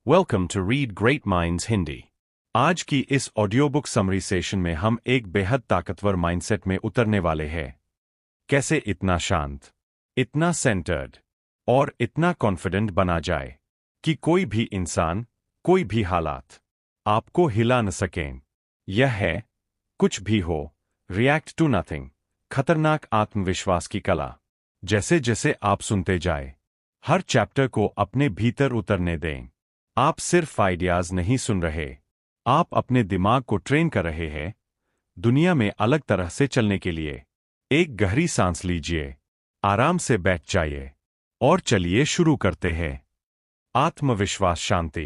Welcome to read great minds Hindi. आज की इस ऑडियो बुक समरी सेशन में हम एक बेहद ताकतवर माइंडसेट में उतरने वाले हैं। कैसे इतना शांत, इतना सेंटर्ड और इतना कॉन्फिडेंट बना जाए कि कोई भी इंसान, कोई भी हालात आपको हिला न सकें। यह है कुछ भी हो, रिएक्ट टू नथिंग, खतरनाक आत्मविश्वास की कला। जैसे जैसे आप सुनते जाए, हर चैप्टर को अपने भीतर उतरने दें। आप सिर्फ आइडियाज नहीं सुन रहे, आप अपने दिमाग को ट्रेन कर रहे हैं दुनिया में अलग तरह से चलने के लिए। एक गहरी सांस लीजिए, आराम से बैठ जाइए और चलिए शुरू करते हैं। आत्मविश्वास शांति।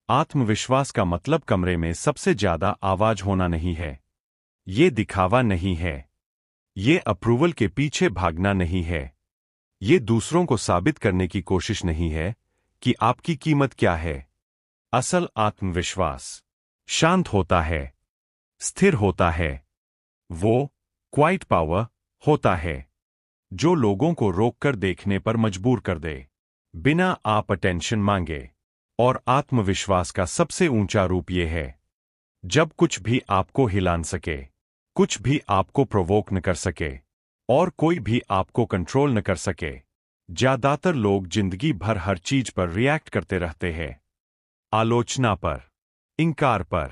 आत्मविश्वास का मतलब कमरे में सबसे ज्यादा आवाज होना नहीं है। ये दिखावा नहीं है। ये अप्रूवल के पीछे भागना नहीं है। ये दूसरों को साबित करने की कोशिश नहीं है कि आपकी कीमत क्या है। असल आत्मविश्वास शांत होता है, स्थिर होता है। वो क्वाइट पावर होता है जो लोगों को रोककर देखने पर मजबूर कर दे, बिना आप अटेंशन मांगे। और आत्मविश्वास का सबसे ऊंचा रूप ये है जब कुछ भी आपको हिला न सके, कुछ भी आपको प्रोवोक न कर सके और कोई भी आपको कंट्रोल न कर सके। ज्यादातर लोग जिंदगी भर हर चीज पर रिएक्ट करते रहते हैं। आलोचना पर, इंकार पर,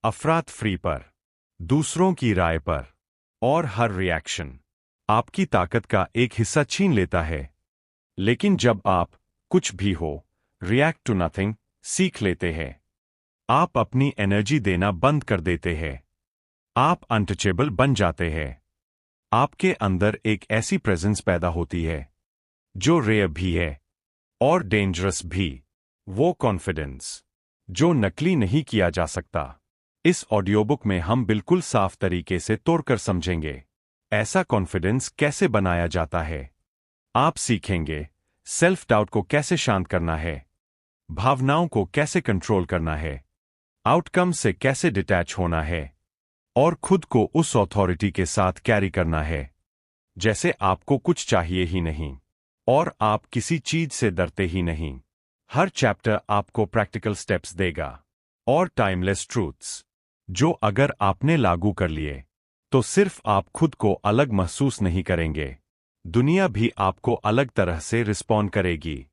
अफरातफरी पर, दूसरों की राय पर, और हर रिएक्शन आपकी ताकत का एक हिस्सा छीन लेता है। लेकिन जब आप कुछ भी हो, रिएक्ट टू नथिंग सीख लेते हैं, आप अपनी एनर्जी देना बंद कर देते हैं। आप अनटचेबल बन जाते हैं। आपके अंदर एक ऐसी प्रेजेंस पैदा होती है जो रेयर भी है और डेंजरस भी। वो कॉन्फिडेंस जो नकली नहीं किया जा सकता। इस ऑडियोबुक में हम बिल्कुल साफ तरीके से तोड़कर समझेंगे ऐसा कॉन्फिडेंस कैसे बनाया जाता है। आप सीखेंगे सेल्फ डाउट को कैसे शांत करना है, भावनाओं को कैसे कंट्रोल करना है, आउटकम से कैसे डिटैच होना है और खुद को उस अथॉरिटी के साथ कैरी करना है जैसे आपको कुछ चाहिए ही नहीं और आप किसी चीज से डरते ही नहीं। हर चैप्टर आपको प्रैक्टिकल स्टेप्स देगा और टाइमलेस ट्रूथ्स जो अगर आपने लागू कर लिए तो सिर्फ आप खुद को अलग महसूस नहीं करेंगे, दुनिया भी आपको अलग तरह से रिस्पॉन्ड करेगी।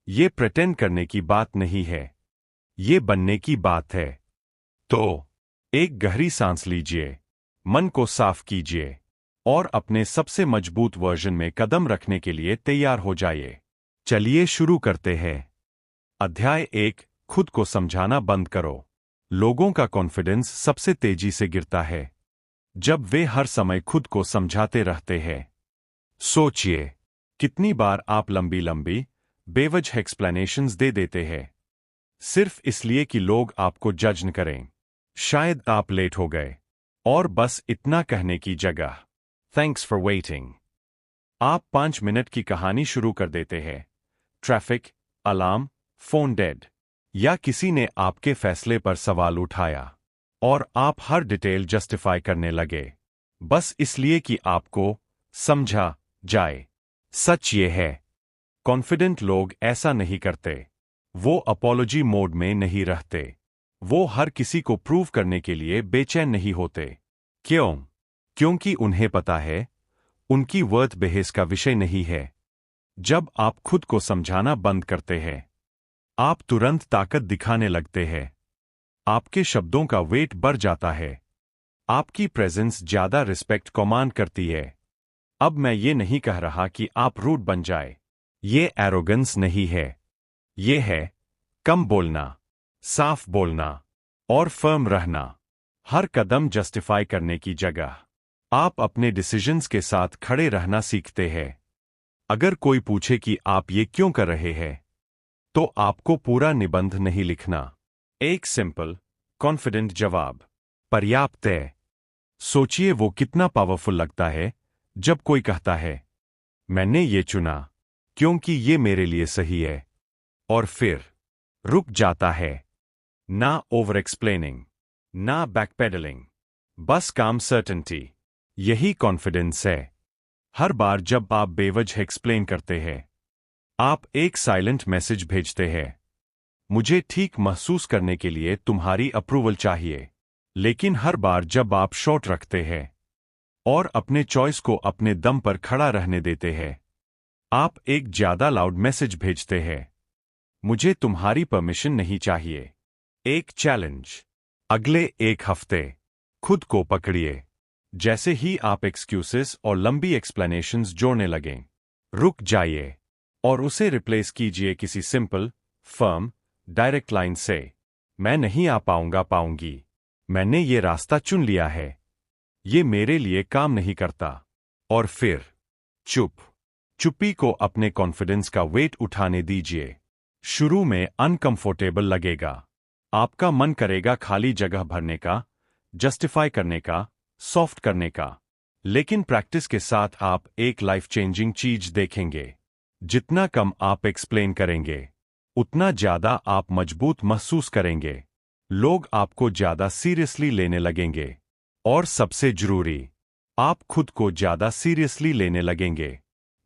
ये प्रिटेंड करने की बात नहीं है, ये बनने की बात है। तो एक गहरी सांस लीजिए, मन को साफ कीजिए और अपने सबसे मजबूत वर्जन में कदम रखने के लिए तैयार हो जाइए। चलिए शुरू करते हैं। अध्याय 1, खुद को समझाना बंद करो। लोगों का कॉन्फिडेंस सबसे तेजी से गिरता है जब वे हर समय खुद को समझाते रहते हैं। सोचिए, कितनी बार आप लंबी लंबी बेवजह एक्सप्लेनेशंस दे देते हैं सिर्फ इसलिए कि लोग आपको जज न करें। शायद आप लेट हो गए और बस इतना कहने की जगह थैंक्स फॉर वेटिंग आप 5 मिनट की कहानी शुरू कर देते हैं। ट्रैफिक, अलार्म, फोन डेड, या किसी ने आपके फैसले पर सवाल उठाया और आप हर डिटेल जस्टिफाई करने लगे बस इसलिए कि आपको समझा जाए। सच ये है, कॉन्फिडेंट लोग ऐसा नहीं करते। वो अपॉलॉजी मोड में नहीं रहते। वो हर किसी को प्रूव करने के लिए बेचैन नहीं होते। क्यों? क्योंकि उन्हें पता है उनकी वर्थ बहस का विषय नहीं है। जब आप खुद को समझाना बंद करते हैं, आप तुरंत ताकत दिखाने लगते हैं। आपके शब्दों का वेट बढ़ जाता है। आपकी प्रेजेंस ज्यादा रिस्पेक्ट कमांड करती है। अब मैं ये नहीं कह रहा कि आप रूड बन जाए। ये एरोगेंस नहीं है। ये है कम बोलना, साफ बोलना और फर्म रहना। हर कदम जस्टिफाई करने की जगह आप अपने डिसीजंस के साथ खड़े रहना सीखते हैं। अगर कोई पूछे कि आप ये क्यों कर रहे हैं, तो आपको पूरा निबंध नहीं लिखना। एक सिंपल, कॉन्फिडेंट जवाब पर्याप्त है। सोचिए वो कितना पावरफुल लगता है जब कोई कहता है, मैंने ये चुना क्योंकि ये मेरे लिए सही है, और फिर रुक जाता है। ना ओवर एक्सप्लेनिंग, ना बैकपेडलिंग, बस काम सर्टेनिटी। यही कॉन्फिडेंस है। हर बार जब आप बेवजह एक्सप्लेन करते हैं, आप एक साइलेंट मैसेज भेजते हैं। मुझे ठीक महसूस करने के लिए तुम्हारी अप्रूवल चाहिए। लेकिन हर बार जब आप शॉट रखते हैं और अपने चॉइस को अपने दम पर खड़ा रहने देते हैं, आप एक ज्यादा लाउड मैसेज भेजते हैं। मुझे तुम्हारी परमिशन नहीं चाहिए। एक चैलेंज। अगले एक हफ्ते खुद को पकड़िए। जैसे ही आप एक्सक्यूजेस और लंबी एक्सप्लेनेशंस जोड़ने लगें, रुक जाइए और उसे रिप्लेस कीजिए किसी सिंपल, फर्म, डायरेक्ट लाइन से। मैं नहीं आ पाऊंगी। मैंने ये रास्ता चुन लिया है। ये मेरे लिए काम नहीं करता। और फिर चुप्पी को अपने कॉन्फिडेंस का वेट उठाने दीजिए। शुरू में अनकंफर्टेबल लगेगा। आपका मन करेगा खाली जगह भरने का, जस्टिफाई करने का, सॉफ्ट करने का। लेकिन प्रैक्टिस के साथ आप एक लाइफ चेंजिंग चीज देखेंगे। जितना कम आप एक्सप्लेन करेंगे, उतना ज्यादा आप मजबूत महसूस करेंगे। लोग आपको ज्यादा सीरियसली लेने लगेंगे। और सबसे जरूरी, आप खुद को ज्यादा सीरियसली लेने लगेंगे।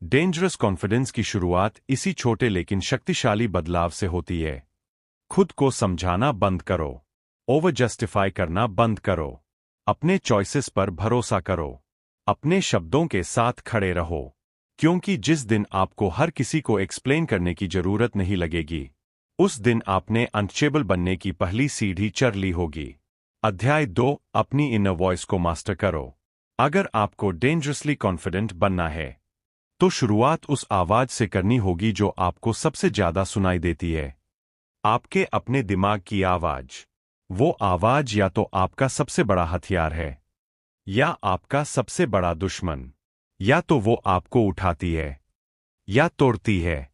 डेंजरस कॉन्फिडेंस की शुरुआत इसी छोटे लेकिन शक्तिशाली बदलाव से होती है। खुद को समझाना बंद करो। ओवर जस्टिफाई करना बंद करो। अपने चॉइसेस पर भरोसा करो। अपने शब्दों के साथ खड़े रहो। क्योंकि जिस दिन आपको हर किसी को एक्सप्लेन करने की जरूरत नहीं लगेगी, उस दिन आपने अनस्टेबल बनने की पहली सीढ़ी चढ़ ली होगी। अध्याय 2, अपनी इनर वॉइस को मास्टर करो। अगर आपको डेंजरसली कॉन्फिडेंट बनना है, तो शुरुआत उस आवाज से करनी होगी जो आपको सबसे ज्यादा सुनाई देती है। आपके अपने दिमाग की आवाज। वो आवाज या तो आपका सबसे बड़ा हथियार है, या आपका सबसे बड़ा दुश्मन। या तो वो आपको उठाती है या तोड़ती है।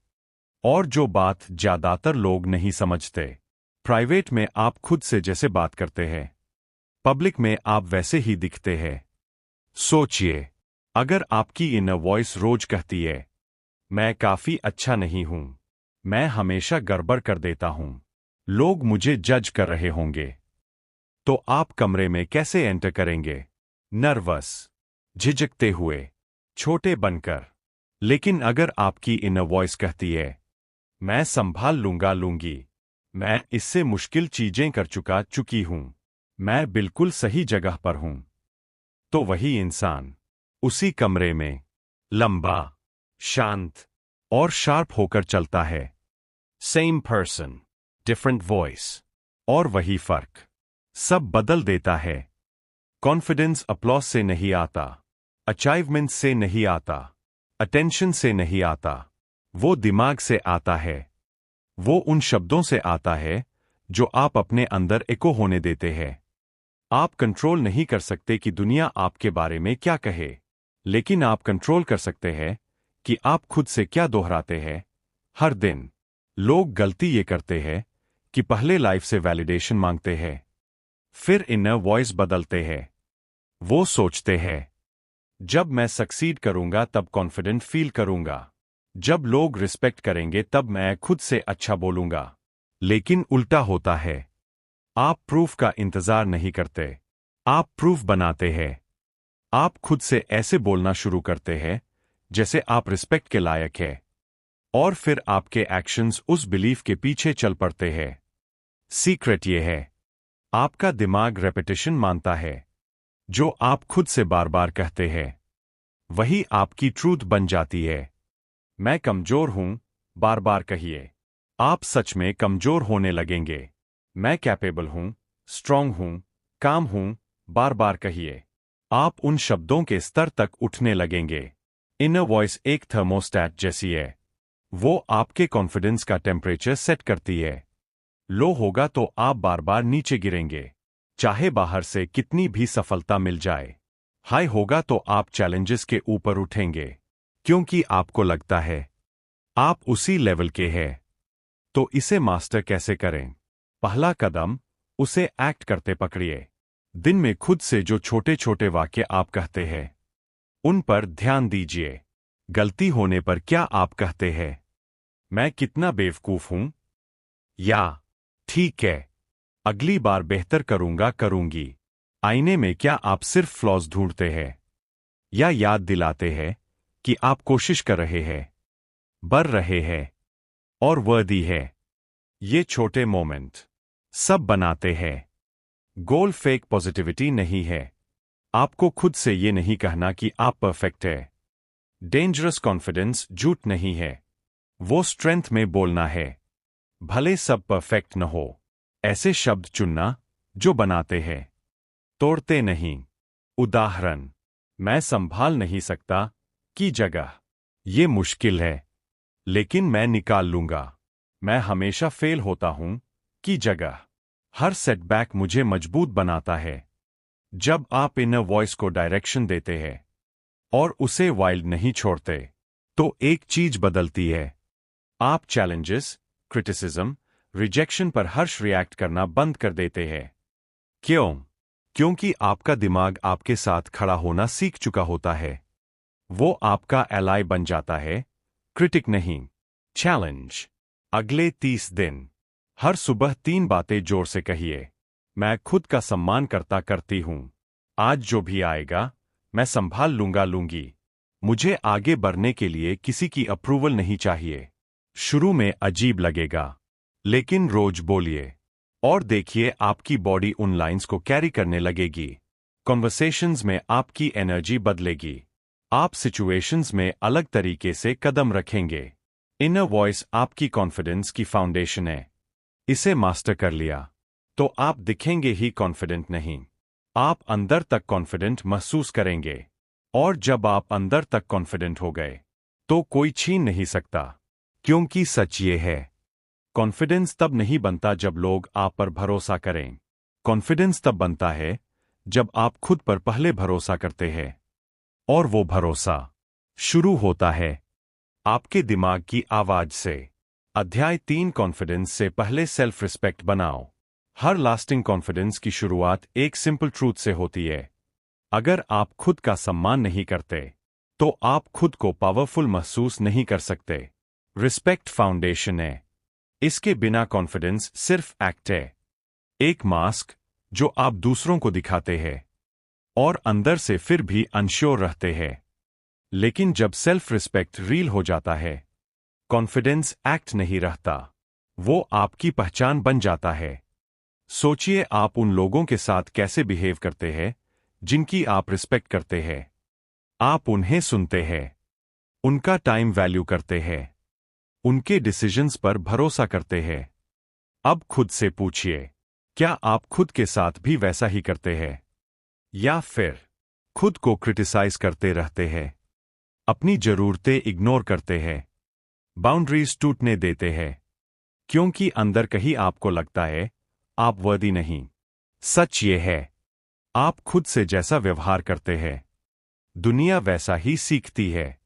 और जो बात ज्यादातर लोग नहीं समझते, प्राइवेट में आप खुद से जैसे बात करते हैं, पब्लिक में आप वैसे ही दिखते हैं। सोचिए, अगर आपकी इनर वॉइस रोज कहती है, मैं काफी अच्छा नहीं हूं, मैं हमेशा गड़बड़ कर देता हूं, लोग मुझे जज कर रहे होंगे, तो आप कमरे में कैसे एंटर करेंगे? नर्वस, झिझकते हुए, छोटे बनकर। लेकिन अगर आपकी इनर वॉइस कहती है, मैं संभाल लूंगी, मैं इससे मुश्किल चीजें कर चुकी हूं, मैं बिल्कुल सही जगह पर हूं, तो वही इंसान उसी कमरे में लंबा, शांत और शार्प होकर चलता है। सेम पर्सन, डिफरेंट वॉइस, और वही फर्क सब बदल देता है। कॉन्फिडेंस अपलॉस से नहीं आता, अचीवमेंट से नहीं आता, अटेंशन से नहीं आता। वो दिमाग से आता है। वो उन शब्दों से आता है जो आप अपने अंदर एको होने देते हैं। आप कंट्रोल नहीं कर सकते कि दुनिया आपके बारे में क्या कहे, लेकिन आप कंट्रोल कर सकते हैं कि आप खुद से क्या दोहराते हैं हर दिन। लोग गलती ये करते हैं कि पहले लाइफ से वैलिडेशन मांगते हैं, फिर इनर वॉइस बदलते हैं। वो सोचते हैं, जब मैं सक्सीड करूंगा तब कॉन्फिडेंट फील करूंगा, जब लोग रिस्पेक्ट करेंगे तब मैं खुद से अच्छा बोलूंगा। लेकिन उल्टा होता है। आप प्रूफ का इंतजार नहीं करते, आप प्रूफ बनाते हैं। आप खुद से ऐसे बोलना शुरू करते हैं जैसे आप रिस्पेक्ट के लायक हैं, और फिर आपके एक्शंस उस बिलीफ के पीछे चल पड़ते हैं। सीक्रेट ये है, आपका दिमाग रेपिटेशन मानता है। जो आप खुद से बार बार कहते हैं, वही आपकी ट्रूथ बन जाती है। मैं कमजोर हूं, बार बार कहिए, आप सच में कमजोर होने लगेंगे। मैं कैपेबल हूं, स्ट्रांग हूं, काम हूं, बार बार कहिए, आप उन शब्दों के स्तर तक उठने लगेंगे। इनर वॉइस एक थर्मोस्टैट जैसी है। वो आपके कॉन्फिडेंस का टेम्परेचर सेट करती है। लो होगा तो आप बार बार नीचे गिरेंगे, चाहे बाहर से कितनी भी सफलता मिल जाए। हाई होगा तो आप चैलेंजेस के ऊपर उठेंगे, क्योंकि आपको लगता है आप उसी लेवल के हैं। तो इसे मास्टर कैसे करें? पहला कदम, उसे एक्ट करते पकड़िए। दिन में खुद से जो छोटे छोटे वाक्य आप कहते हैं, उन पर ध्यान दीजिए। गलती होने पर क्या आप कहते हैं, मैं कितना बेवकूफ हूं, या ठीक है, अगली बार बेहतर करूंगी। आईने में क्या आप सिर्फ फ्लॉज ढूंढते हैं, या याद दिलाते हैं कि आप कोशिश कर रहे हैं, बढ़ रहे हैं और वर्दी है। ये छोटे मोमेंट सब बनाते हैं। गोल फेक पॉजिटिविटी नहीं है। आपको खुद से ये नहीं कहना कि आप परफेक्ट है। डेंजरस कॉन्फिडेंस झूठ नहीं है, वो स्ट्रेंथ में बोलना है। भले सब परफेक्ट न हो, ऐसे शब्द चुनना जो बनाते हैं, तोड़ते नहीं। उदाहरण, मैं संभाल नहीं सकता की जगह, ये मुश्किल है लेकिन मैं निकाल लूंगा। मैं हमेशा फेल होता हूं की जगह, हर सेटबैक मुझे मजबूत बनाता है। जब आप इनर वॉइस को डायरेक्शन देते हैं और उसे वाइल्ड नहीं छोड़ते, तो एक चीज बदलती है। आप चैलेंजेस, क्रिटिसिज्म, रिजेक्शन पर हर्ष रिएक्ट करना बंद कर देते हैं। क्यों? क्योंकि आपका दिमाग आपके साथ खड़ा होना सीख चुका होता है। वो आपका एलाई बन जाता है, क्रिटिक नहीं। चैलेंज, अगले 30 दिन हर सुबह 3 बातें जोर से कहिए। मैं खुद का सम्मान करती हूं। आज जो भी आएगा मैं संभाल लूंगी। मुझे आगे बढ़ने के लिए किसी की अप्रूवल नहीं चाहिए। शुरू में अजीब लगेगा, लेकिन रोज बोलिए और देखिए आपकी बॉडी उन लाइंस को कैरी करने लगेगी। कॉन्वर्सेशंस में आपकी एनर्जी बदलेगी। आप सिचुएशंस में अलग तरीके से कदम रखेंगे। इनर वॉइस आपकी कॉन्फिडेंस की फाउंडेशन है। इसे मास्टर कर लिया तो आप दिखेंगे ही कॉन्फिडेंट नहीं, आप अंदर तक कॉन्फिडेंट महसूस करेंगे। और जब आप अंदर तक कॉन्फिडेंट हो गए, तो कोई छीन नहीं सकता। क्योंकि सच ये है, कॉन्फिडेंस तब नहीं बनता जब लोग आप पर भरोसा करें। कॉन्फिडेंस तब बनता है जब आप खुद पर पहले भरोसा करते हैं। और वो भरोसा शुरू होता है आपके दिमाग की आवाज से। अध्याय 3, कॉन्फिडेंस से पहले सेल्फ रिस्पेक्ट बनाओ। हर लास्टिंग कॉन्फिडेंस की शुरुआत एक सिंपल ट्रूथ से होती है। अगर आप खुद का सम्मान नहीं करते, तो आप खुद को पावरफुल महसूस नहीं कर सकते। रिस्पेक्ट फाउंडेशन है। इसके बिना कॉन्फिडेंस सिर्फ एक्ट है, एक मास्क जो आप दूसरों को दिखाते हैं और अंदर से फिर भी अनश्योर रहते हैं। लेकिन जब सेल्फ रिस्पेक्ट रील हो जाता है, कॉन्फिडेंस एक्ट नहीं रहता, वो आपकी पहचान बन जाता है। सोचिए आप उन लोगों के साथ कैसे बिहेव करते हैं जिनकी आप रिस्पेक्ट करते हैं। आप उन्हें सुनते हैं, उनका टाइम वैल्यू करते हैं, उनके डिसीजंस पर भरोसा करते हैं। अब खुद से पूछिए, क्या आप खुद के साथ भी वैसा ही करते हैं? या फिर खुद को क्रिटिसाइज करते रहते हैं, अपनी जरूरतें इग्नोर करते हैं, बाउंड्रीज टूटने देते हैं, क्योंकि अंदर कहीं आपको लगता है आप वर्दी नहीं। सच ये है, आप खुद से जैसा व्यवहार करते हैं, दुनिया वैसा ही सीखती है।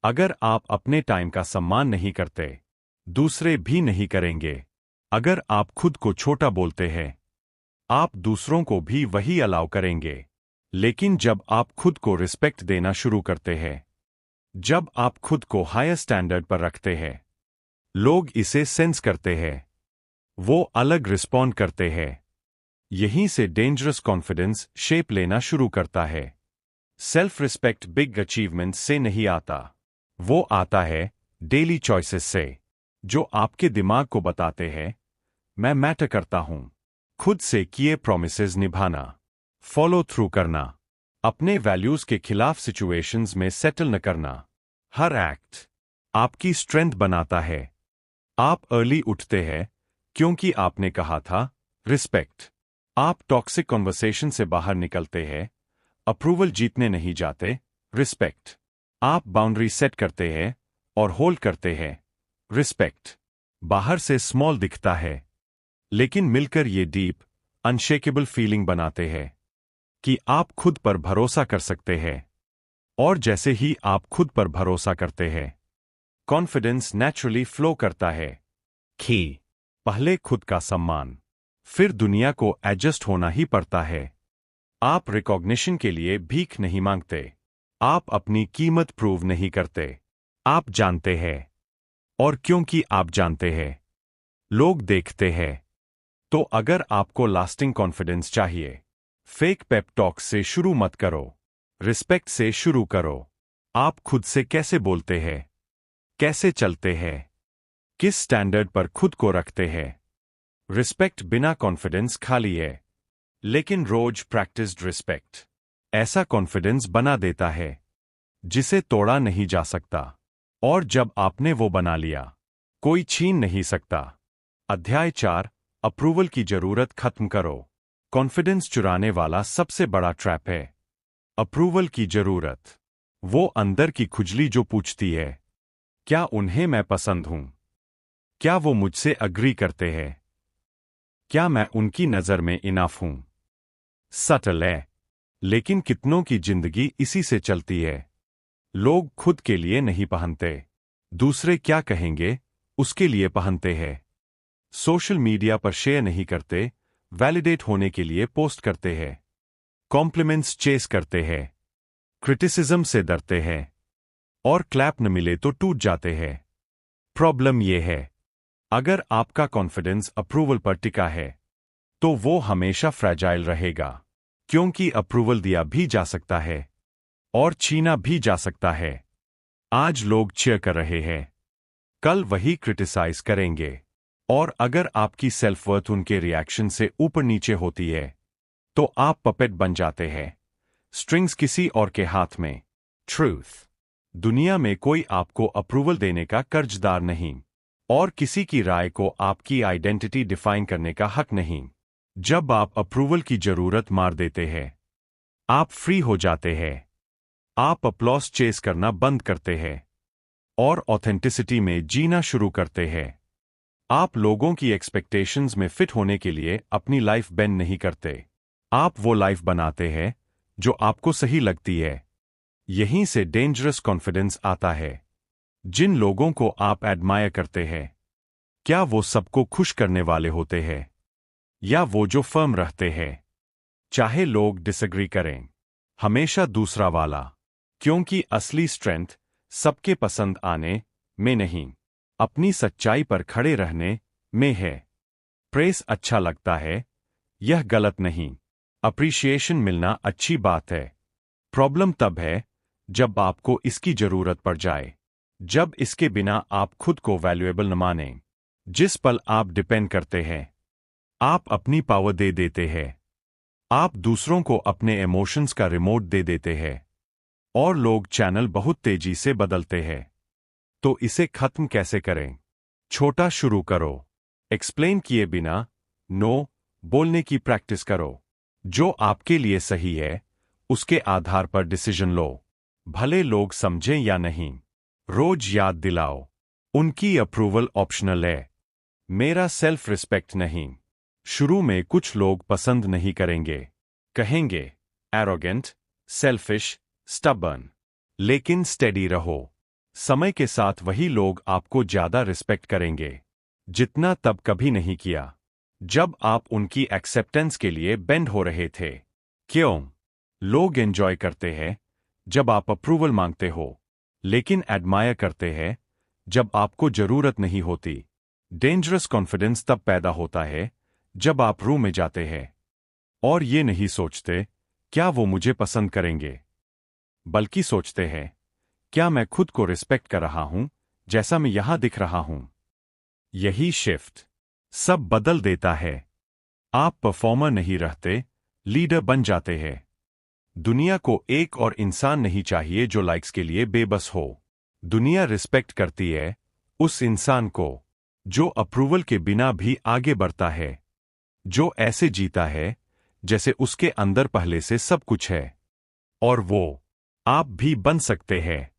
अगर आप अपने टाइम का सम्मान नहीं करते, दूसरे भी नहीं करेंगे। अगर आप खुद को छोटा बोलते हैं, आप दूसरों को भी वही अलाउ करेंगे। लेकिन जब आप खुद को रिस्पेक्ट देना शुरू करते हैं, जब आप खुद को हायर स्टैंडर्ड पर रखते हैं, लोग इसे सेंस करते हैं, वो अलग रिस्पॉन्ड करते हैं। यहीं से डेंजरस कॉन्फिडेंस शेप लेना शुरू करता है। सेल्फ रिस्पेक्ट बिग अचीवमेंट से नहीं आता, वो आता है डेली चॉइसेस से, जो आपके दिमाग को बताते हैं मैं मैटर करता हूं। खुद से किए प्रोमिसेस निभाना, फॉलो थ्रू करना, अपने वैल्यूज के खिलाफ सिचुएशंस में सेटल न करना। हर एक्ट आपकी स्ट्रेंथ बनाता है। आप अर्ली उठते हैं क्योंकि आपने कहा था रिस्पेक्ट। आप टॉक्सिक कॉन्वर्सेशन से बाहर निकलते हैं, अप्रूवल जीतने नहीं जाते, रिस्पेक्ट। आप बाउंड्री सेट करते हैं और होल्ड करते हैं, रिस्पेक्ट। बाहर से स्मॉल दिखता है, लेकिन मिलकर ये डीप अनशेकेबल फीलिंग बनाते हैं कि आप खुद पर भरोसा कर सकते हैं। और जैसे ही आप खुद पर भरोसा करते हैं, कॉन्फिडेंस नेचुरली फ्लो करता है। कि पहले खुद का सम्मान, फिर दुनिया को एडजस्ट होना ही पड़ता है। आप रिकॉग्निशन के लिए भीख नहीं मांगते, आप अपनी कीमत प्रूव नहीं करते, आप जानते हैं। और क्योंकि आप जानते हैं, लोग देखते हैं। तो अगर आपको लास्टिंग कॉन्फिडेंस चाहिए, फेक पेप टॉक से शुरू मत करो, रिस्पेक्ट से शुरू करो। आप खुद से कैसे बोलते हैं, कैसे चलते हैं, किस स्टैंडर्ड पर खुद को रखते हैं। रिस्पेक्ट बिना कॉन्फिडेंस खाली है, लेकिन रोज प्रैक्टिस्ड रिस्पेक्ट ऐसा कॉन्फिडेंस बना देता है जिसे तोड़ा नहीं जा सकता। और जब आपने वो बना लिया, कोई छीन नहीं सकता। अध्याय 4, अप्रूवल की जरूरत खत्म करो। कॉन्फिडेंस चुराने वाला सबसे बड़ा ट्रैप है अप्रूवल की जरूरत। वो अंदर की खुजली जो पूछती है, क्या उन्हें मैं पसंद हूं? क्या वो मुझसे अग्री करते हैं? क्या मैं उनकी नजर में इनफ हूं? सटल है, लेकिन कितनों की जिंदगी इसी से चलती है। लोग खुद के लिए नहीं पहनते, दूसरे क्या कहेंगे उसके लिए पहनते हैं। सोशल मीडिया पर शेयर नहीं करते, वैलिडेट होने के लिए पोस्ट करते हैं। कॉम्प्लीमेंट्स चेस करते हैं, क्रिटिसिज्म से डरते हैं, और क्लैप न मिले तो टूट जाते हैं। प्रॉब्लम यह है, अगर आपका कॉन्फिडेंस अप्रूवल पर टिका है तो वो हमेशा फ्रैजाइल रहेगा, क्योंकि अप्रूवल दिया भी जा सकता है और छीना भी जा सकता है। आज लोग चीयर कर रहे हैं, कल वही क्रिटिसाइज करेंगे। और अगर आपकी सेल्फ वर्थ उनके रिएक्शन से ऊपर नीचे होती है तो आप पपेट बन जाते हैं, स्ट्रिंग्स किसी और के हाथ में। ट्रूथ, दुनिया में कोई आपको अप्रूवल देने का कर्जदार नहीं, और किसी की राय को आपकी आइडेंटिटी डिफाइन करने का हक नहीं। जब आप अप्रूवल की जरूरत मार देते हैं, आप फ्री हो जाते हैं। आप अपलॉस चेस करना बंद करते हैं और ऑथेंटिसिटी में जीना शुरू करते हैं। आप लोगों की एक्सपेक्टेशंस में फिट होने के लिए अपनी लाइफ बेंड नहीं करते। आप वो लाइफ बनाते हैं जो आपको सही लगती है। यहीं से डेंजरस कॉन्फिडेंस आता है। जिन लोगों को आप एडमायर करते हैं, क्या वो सबको खुश करने वाले होते हैं, या वो जो फर्म रहते हैं चाहे लोग डिसएग्री करें? हमेशा दूसरा वाला, क्योंकि असली स्ट्रेंथ सबके पसंद आने में नहीं, अपनी सच्चाई पर खड़े रहने में है। प्रेस अच्छा लगता है, यह गलत नहीं। अप्रिशिएशन मिलना अच्छी बात है। प्रॉब्लम तब है जब आपको इसकी जरूरत पड़ जाए, जब इसके बिना आप खुद को वैल्यूएबल न मानें। जिस पल आप डिपेंड करते हैं, आप अपनी पावर दे देते हैं। आप दूसरों को अपने इमोशंस का रिमोट दे देते हैं, और लोग चैनल बहुत तेजी से बदलते हैं। तो इसे खत्म कैसे करें? छोटा शुरू करो। एक्सप्लेन किए बिना नो बोलने की प्रैक्टिस करो। जो आपके लिए सही है उसके आधार पर डिसीजन लो, भले लोग समझें या नहीं। रोज याद दिलाओ, उनकी अप्रूवल ऑप्शनल है, मेरा सेल्फ रिस्पेक्ट नहीं। शुरू में कुछ लोग पसंद नहीं करेंगे, कहेंगे एरोगेंट, सेल्फिश, स्टबर्न। लेकिन स्टेडी रहो, समय के साथ वही लोग आपको ज्यादा रिस्पेक्ट करेंगे जितना तब कभी नहीं किया जब आप उनकी एक्सेप्टेंस के लिए बेंड हो रहे थे। क्यों? लोग एंजॉय करते हैं जब आप अप्रूवल मांगते हो, लेकिन एडमायर करते हैं जब आपको जरूरत नहीं होती। डेंजरस कॉन्फिडेंस तब पैदा होता है जब आप रूम में जाते हैं और ये नहीं सोचते क्या वो मुझे पसंद करेंगे, बल्कि सोचते हैं क्या मैं खुद को रिस्पेक्ट कर रहा हूं जैसा मैं यहां दिख रहा हूं। यही शिफ्ट सब बदल देता है। आप परफॉर्मर नहीं रहते, लीडर बन जाते हैं। दुनिया को एक और इंसान नहीं चाहिए जो लाइक्स के लिए बेबस हो। दुनिया रिस्पेक्ट करती है उस इंसान को जो अप्रूवल के बिना भी आगे बढ़ता है, जो ऐसे जीता है जैसे उसके अंदर पहले से सब कुछ है। और वो आप भी बन सकते हैं।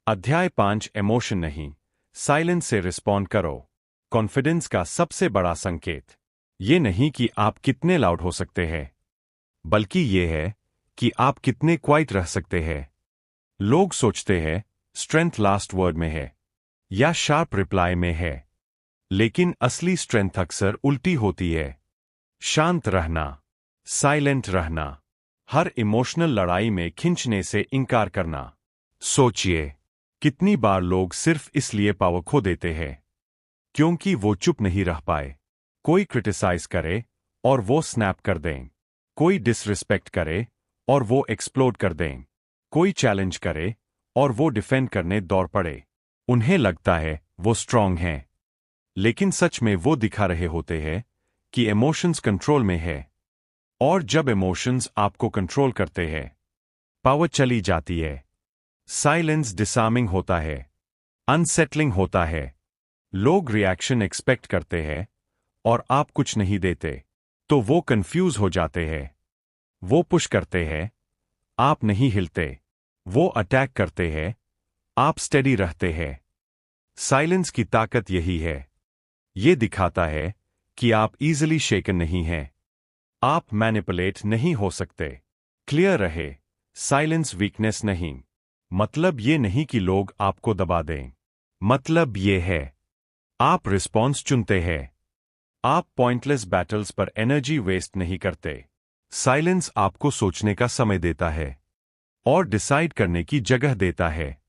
अध्याय 5, इमोशन नहीं, साइलेंस से रिस्पॉन्ड करो। कॉन्फिडेंस का सबसे बड़ा संकेत ये नहीं कि आप कितने लाउड हो सकते हैं, बल्कि ये है कि आप कितने क्वाइट रह सकते हैं। लोग सोचते हैं स्ट्रेंथ लास्ट वर्ड में है या शार्प रिप्लाई में है, लेकिन असली स्ट्रेंथ अक्सर उल्टी होती है। शांत रहना, साइलेंट रहना, हर इमोशनल लड़ाई में खींचने से इनकार करना। सोचिए कितनी बार लोग सिर्फ इसलिए पावर खो देते हैं क्योंकि वो चुप नहीं रह पाए। कोई क्रिटिसाइज करे और वो स्नैप कर दें, कोई डिसरिस्पेक्ट करे और वो एक्सप्लोड कर दें, कोई चैलेंज करे और वो डिफेंड करने दौड़ पड़े। उन्हें लगता है वो स्ट्रांग हैं, लेकिन सच में वो दिखा रहे होते हैं कि इमोशंस कंट्रोल में है। और जब इमोशंस आपको कंट्रोल करते हैं, पावर चली जाती है। साइलेंस डिसार्मिंग होता है, अनसेटलिंग होता है। लोग रिएक्शन एक्सपेक्ट करते हैं और आप कुछ नहीं देते तो वो कंफ्यूज हो जाते हैं। वो पुश करते हैं, आप नहीं हिलते। वो अटैक करते हैं, आप स्टेडी रहते हैं। साइलेंस की ताकत यही है। ये दिखाता है कि आप इजीली शेकन नहीं हैं। आप मैनिपुलेट नहीं हो सकते। क्लियर रहे, साइलेंस वीकनेस नहीं। मतलब ये नहीं कि लोग आपको दबा दें। मतलब ये है, आप रिस्पॉन्स चुनते हैं। आप पॉइंटलेस बैटल्स पर एनर्जी वेस्ट नहीं करते। साइलेंस आपको सोचने का समय देता है और डिसाइड करने की जगह देता है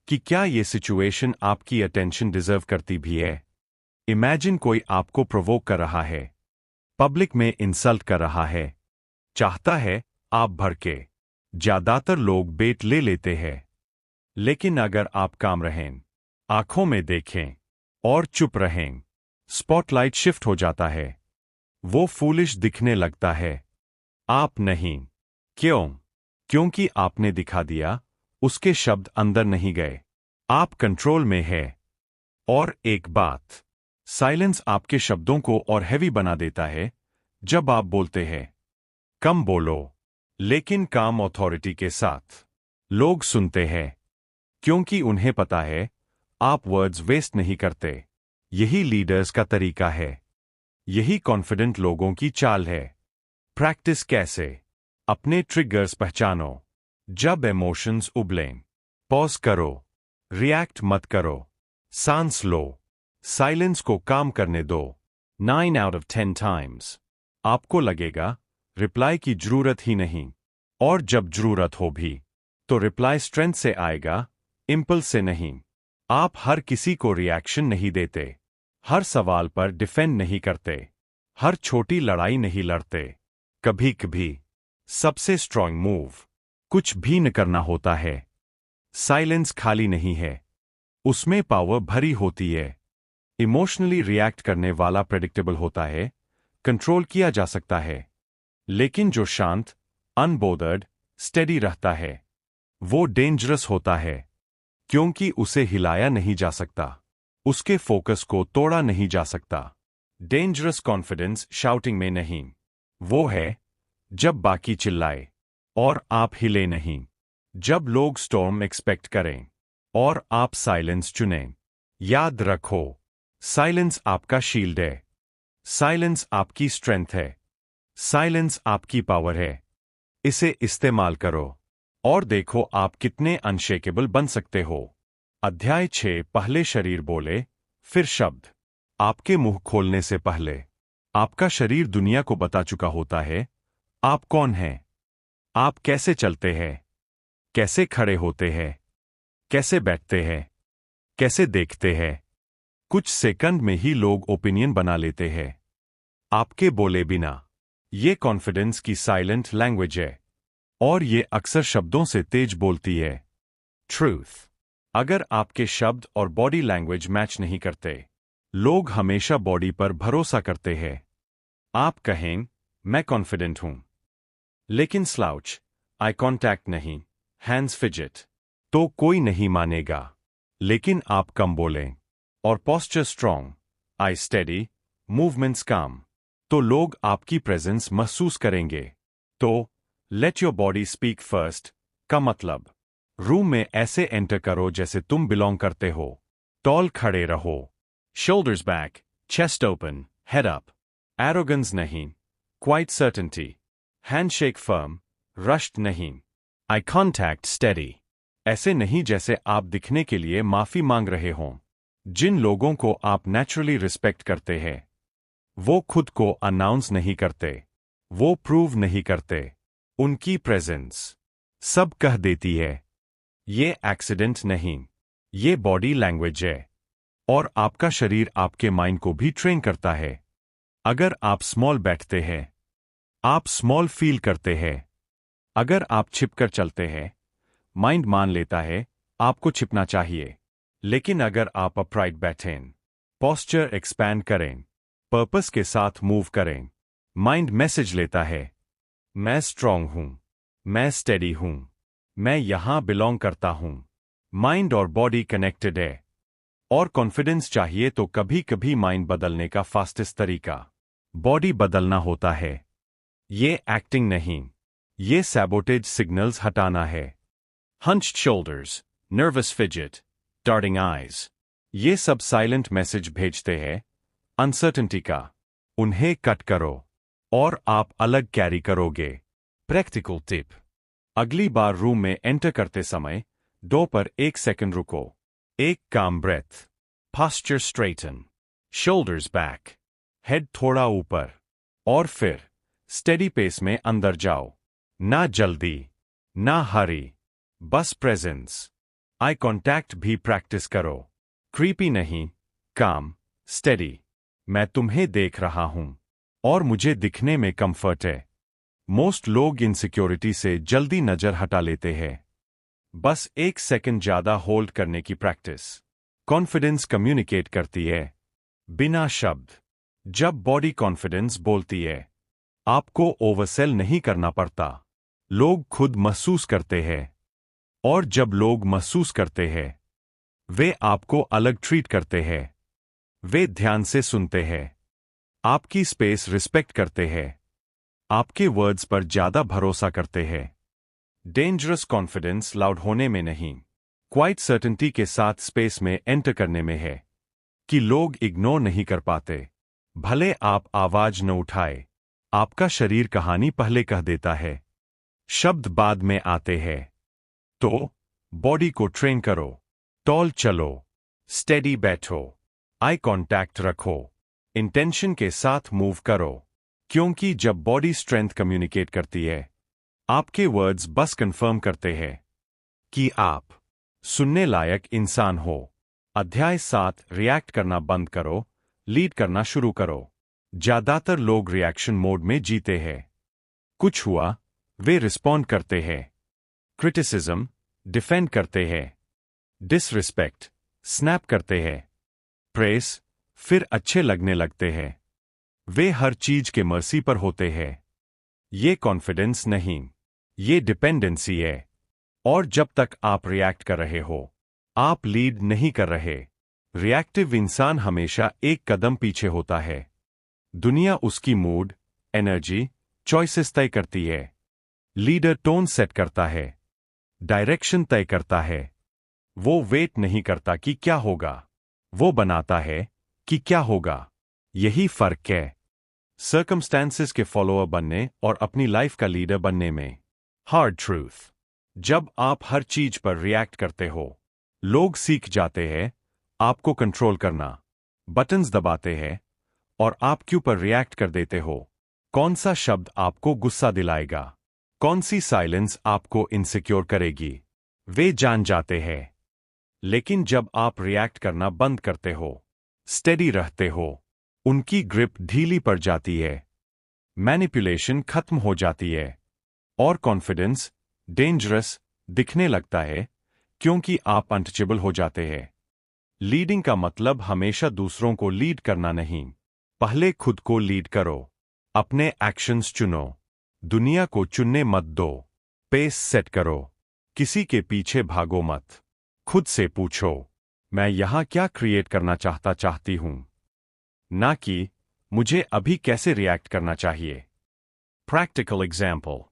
कि क्या ये सिचुएशन आपकी अटेंशन डिजर्व करती भी है। इमेजिन कोई आपको प्रोवोक कर रहा है, पब्लिक में इंसल्ट कर रहा है, चाहता है आप भड़के। ज्यादातर लोग बेट ले लेते हैं। लेकिन अगर आप काम रहें, आंखों में देखें और चुप रहें, स्पॉटलाइट शिफ्ट हो जाता है। वो फूलिश दिखने लगता है, आप नहीं। क्यों? क्योंकि आपने दिखा दिया, उसके शब्द अंदर नहीं गए। आप कंट्रोल में है। और एक बात, साइलेंस आपके शब्दों को और हैवी बना देता है। जब आप बोलते हैं, कम बोलो, लेकिन काम अथॉरिटी के साथ, लोग सुनते हैं क्योंकि उन्हें पता है आप वर्ड्स वेस्ट नहीं करते। यही लीडर्स का तरीका है। यही कॉन्फिडेंट लोगों की चाल है। प्रैक्टिस कैसे? अपने ट्रिगर्स पहचानो। जब इमोशंस उबलें, पॉज करो, रिएक्ट मत करो, सांस लो, साइलेंस को काम करने दो। 9 out of 10 टाइम्स आपको लगेगा रिप्लाई की जरूरत ही नहीं। और जब जरूरत हो भी, तो रिप्लाई स्ट्रेंथ से आएगा, इंपल्स से नहीं। आप हर किसी को रिएक्शन नहीं देते, हर सवाल पर डिफेंड नहीं करते, हर छोटी लड़ाई नहीं लड़ते। कभी कभी सबसे स्ट्रांग मूव कुछ भी न करना होता है। साइलेंस खाली नहीं है, उसमें पावर भरी होती है। इमोशनली रिएक्ट करने वाला प्रेडिक्टेबल होता है, कंट्रोल किया जा सकता है। लेकिन जो शांत, अनबोदर्ड, स्टेडी रहता है, वो डेंजरस होता है क्योंकि उसे हिलाया नहीं जा सकता, उसके फोकस को तोड़ा नहीं जा सकता। डेंजरस कॉन्फिडेंस शाउटिंग में नहीं, वो है जब बाकी चिल्लाए और आप हिले नहीं, जब लोग स्टॉर्म एक्सपेक्ट करें और आप साइलेंस चुनें। याद रखो, साइलेंस आपका शील्ड है, साइलेंस आपकी स्ट्रेंथ है, साइलेंस आपकी पावर है। इसे इस्तेमाल करो और देखो आप कितने अनशेकेबल बन सकते हो। अध्याय 6। पहले शरीर बोले, फिर शब्द। आपके मुंह खोलने से पहले आपका शरीर दुनिया को बता चुका होता है आप कौन हैं, आप कैसे चलते हैं, कैसे खड़े होते हैं, कैसे बैठते हैं, कैसे देखते हैं। कुछ सेकंड में ही लोग ओपिनियन बना लेते हैं आपके बोले बिना। ये कॉन्फिडेंस की साइलेंट लैंग्वेज है और ये अक्सर शब्दों से तेज बोलती है। ट्रूथ। अगर आपके शब्द और बॉडी लैंग्वेज मैच नहीं करते, लोग हमेशा बॉडी पर भरोसा करते हैं। आप कहें, मैं कॉन्फिडेंट हूं, लेकिन स्लाउच, आई कॉन्टैक्ट नहीं, हैंड्स फिजिट, तो कोई नहीं मानेगा। लेकिन आप कम बोलें और पोस्चर स्ट्रांग, आई स्टेडी, मूवमेंट्स काम, तो लोग आपकी प्रेजेंस महसूस करेंगे। तो let your body speak first का मतलब, रूम में ऐसे एंटर करो जैसे तुम बिलोंग करते हो। टॉल खड़े रहो, shoulders back, chest open, head up. Arrogance नहीं, quiet certainty. Handshake firm, rushed नहीं। आई कॉन्टैक्ट स्टेडी, ऐसे नहीं जैसे आप दिखने के लिए माफी मांग रहे हों। जिन लोगों को आप नेचुरली रिस्पेक्ट करते हैं, वो खुद को अनाउंस नहीं करते, वो प्रूव नहीं करते। उनकी प्रेजेंस सब कह देती है। ये एक्सीडेंट नहीं, ये बॉडी लैंग्वेज है। और आपका शरीर आपके माइंड को भी ट्रेन करता है। अगर आप स्मॉल बैठते हैं, आप स्मॉल फील करते हैं। अगर आप छिपकर चलते हैं, माइंड मान लेता है आपको छिपना चाहिए। लेकिन अगर आप अपराइट बैठें, पोस्चर एक्सपैंड करें, पर्पस के साथ मूव करें। माइंड मैसेज लेता है, मैं स्ट्रांग हूं, मैं स्टेडी हूं, मैं यहां बिलोंग करता हूं। माइंड और बॉडी कनेक्टेड है। और कॉन्फिडेंस चाहिए तो कभी कभी माइंड बदलने का फास्टेस्ट तरीका बॉडी बदलना होता है। ये एक्टिंग नहीं, ये सैबोटेज सिग्नल्स हटाना है। Hunched shoulders, nervous fidget, darting eyes, ये सब साइलेंट मैसेज भेजते हैं अनसर्टेनिटी का। उन्हें कट करो और आप अलग कैरी करोगे। प्रैक्टिकल टिप, अगली बार रूम में एंटर करते समय डोर पर 1 सेकंड रुको। एक काम breath, posture straighten, shoulders back, head थोड़ा ऊपर, और फिर स्टेडी पेस में अंदर जाओ। ना जल्दी, ना हरी, बस प्रेजेंस। आई कांटेक्ट भी प्रैक्टिस करो। क्रीपी नहीं, काम, स्टेडी। मैं तुम्हें देख रहा हूं और मुझे दिखने में कंफर्ट है। मोस्ट लोग इनसिक्योरिटी से जल्दी नजर हटा लेते हैं। बस 1 सेकंड ज्यादा होल्ड करने की प्रैक्टिस कॉन्फिडेंस कम्युनिकेट करती है बिना शब्द। जब बॉडी कॉन्फिडेंस बोलती है, आपको ओवरसेल नहीं करना पड़ता। लोग खुद महसूस करते हैं। और जब लोग महसूस करते हैं, वे आपको अलग ट्रीट करते हैं। वे ध्यान से सुनते हैं, आपकी स्पेस रिस्पेक्ट करते हैं, आपके वर्ड्स पर ज्यादा भरोसा करते हैं। डेंजरस कॉन्फिडेंस लाउड होने में नहीं, क्वाइट सर्टेनिटी के साथ स्पेस में एंटर करने में है कि लोग इग्नोर नहीं कर पाते। भले आप आवाज न उठाए, आपका शरीर कहानी पहले कह देता है, शब्द बाद में आते हैं। तो बॉडी को ट्रेन करो, टॉल चलो, स्टेडी बैठो, आई कांटेक्ट रखो, इंटेंशन के साथ मूव करो। क्योंकि जब बॉडी स्ट्रेंथ कम्युनिकेट करती है, आपके वर्ड्स बस कंफर्म करते हैं कि आप सुनने लायक इंसान हो। अध्याय 7, रिएक्ट करना बंद करो, लीड करना शुरू करो। ज्यादातर लोग रिएक्शन मोड में जीते हैं। कुछ हुआ, वे रिस्पॉन्ड करते हैं। क्रिटिसिज्म, डिफेंड करते हैं। डिसरिस्पेक्ट, स्नैप करते हैं। प्रेस, फिर अच्छे लगने लगते हैं। वे हर चीज के मर्सी पर होते हैं। ये कॉन्फिडेंस नहीं, ये डिपेंडेंसी है। और जब तक आप रिएक्ट कर रहे हो, आप लीड नहीं कर रहे। रिएक्टिव इंसान हमेशा एक कदम पीछे होता है। दुनिया उसकी मूड, एनर्जी, चॉइसेस तय करती है। लीडर टोन सेट करता है, डायरेक्शन तय करता है। वो वेट नहीं करता कि क्या होगा, वो बनाता है कि क्या होगा। यही फर्क है सर्कमस्टेंसेस के फॉलोअर बनने और अपनी लाइफ का लीडर बनने में। हार्ड ट्रूथ, जब आप हर चीज पर रिएक्ट करते हो, लोग सीख जाते हैं आपको कंट्रोल करना। बटन्स दबाते हैं और आप क्यों पर रिएक्ट कर देते हो। कौन सा शब्द आपको गुस्सा दिलाएगा, कौन सी साइलेंस आपको इनसिक्योर करेगी, वे जान जाते हैं। लेकिन जब आप रिएक्ट करना बंद करते हो, स्टेडी रहते हो, उनकी ग्रिप ढीली पड़ जाती है, मैनिपुलेशन खत्म हो जाती है और कॉन्फिडेंस डेंजरस दिखने लगता है क्योंकि आप अनटचेबल हो जाते हैं। लीडिंग का मतलब हमेशा दूसरों को लीड करना नहीं, पहले खुद को लीड करो। अपने एक्शंस चुनो, दुनिया को चुनने मत दो। पेस सेट करो, किसी के पीछे भागो मत। खुद से पूछो, मैं यहां क्या क्रिएट करना चाहती हूं, ना कि मुझे अभी कैसे रिएक्ट करना चाहिए। प्रैक्टिकल एग्जाम्पल,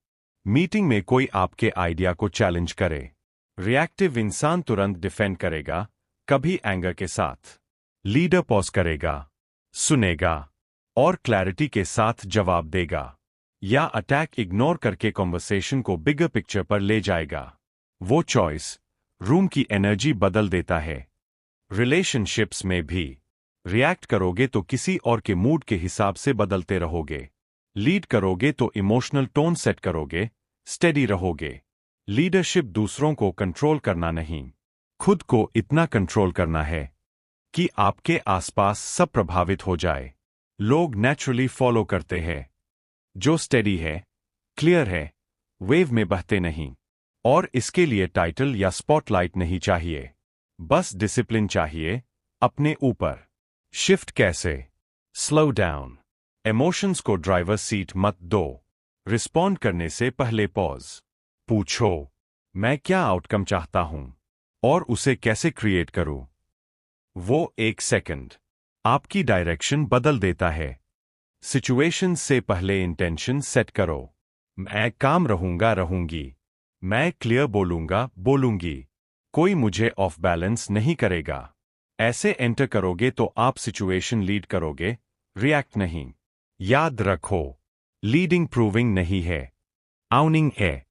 मीटिंग में कोई आपके आइडिया को चैलेंज करे। रिएक्टिव इंसान तुरंत डिफेंड करेगा, कभी एंगर के साथ। लीडर पॉज करेगा, सुनेगा और क्लैरिटी के साथ जवाब देगा, या अटैक इग्नोर करके कॉन्वर्सेशन को बिगर पिक्चर पर ले जाएगा। वो चॉइस रूम की एनर्जी बदल देता है। रिलेशनशिप्स में भी रिएक्ट करोगे तो किसी और के मूड के हिसाब से बदलते रहोगे। लीड करोगे तो इमोशनल टोन सेट करोगे, स्टेडी रहोगे। लीडरशिप दूसरों को कंट्रोल करना नहीं, खुद को इतना कंट्रोल करना है कि आपके आसपास सब प्रभावित हो जाए। लोग नेचुरली फॉलो करते हैं। जो स्टेडी है, क्लियर है, वेव में बहते नहीं। और इसके लिए टाइटल या स्पॉटलाइट नहीं चाहिए, बस डिसिप्लिन चाहिए अपने ऊपर। शिफ्ट कैसे? Slow down. इमोशंस को ड्राइवर सीट मत दो। रिस्पॉन्ड करने से पहले पॉज। पूछो, मैं क्या आउटकम चाहता हूं और उसे कैसे क्रिएट करूं? वो 1 सेकंड आपकी डायरेक्शन बदल देता है। सिचुएशन से पहले इंटेंशन सेट करो। मैं काम रहूंगी। मैं क्लियर बोलूंगी। कोई ऑफ बैलेंस नहीं करेगा। ऐसे एंटर करोगे तो आप सिचुएशन लीड करोगे, रिएक्ट नहीं। याद रखो, लीडिंग प्रूविंग नहीं है, आउनिंग है।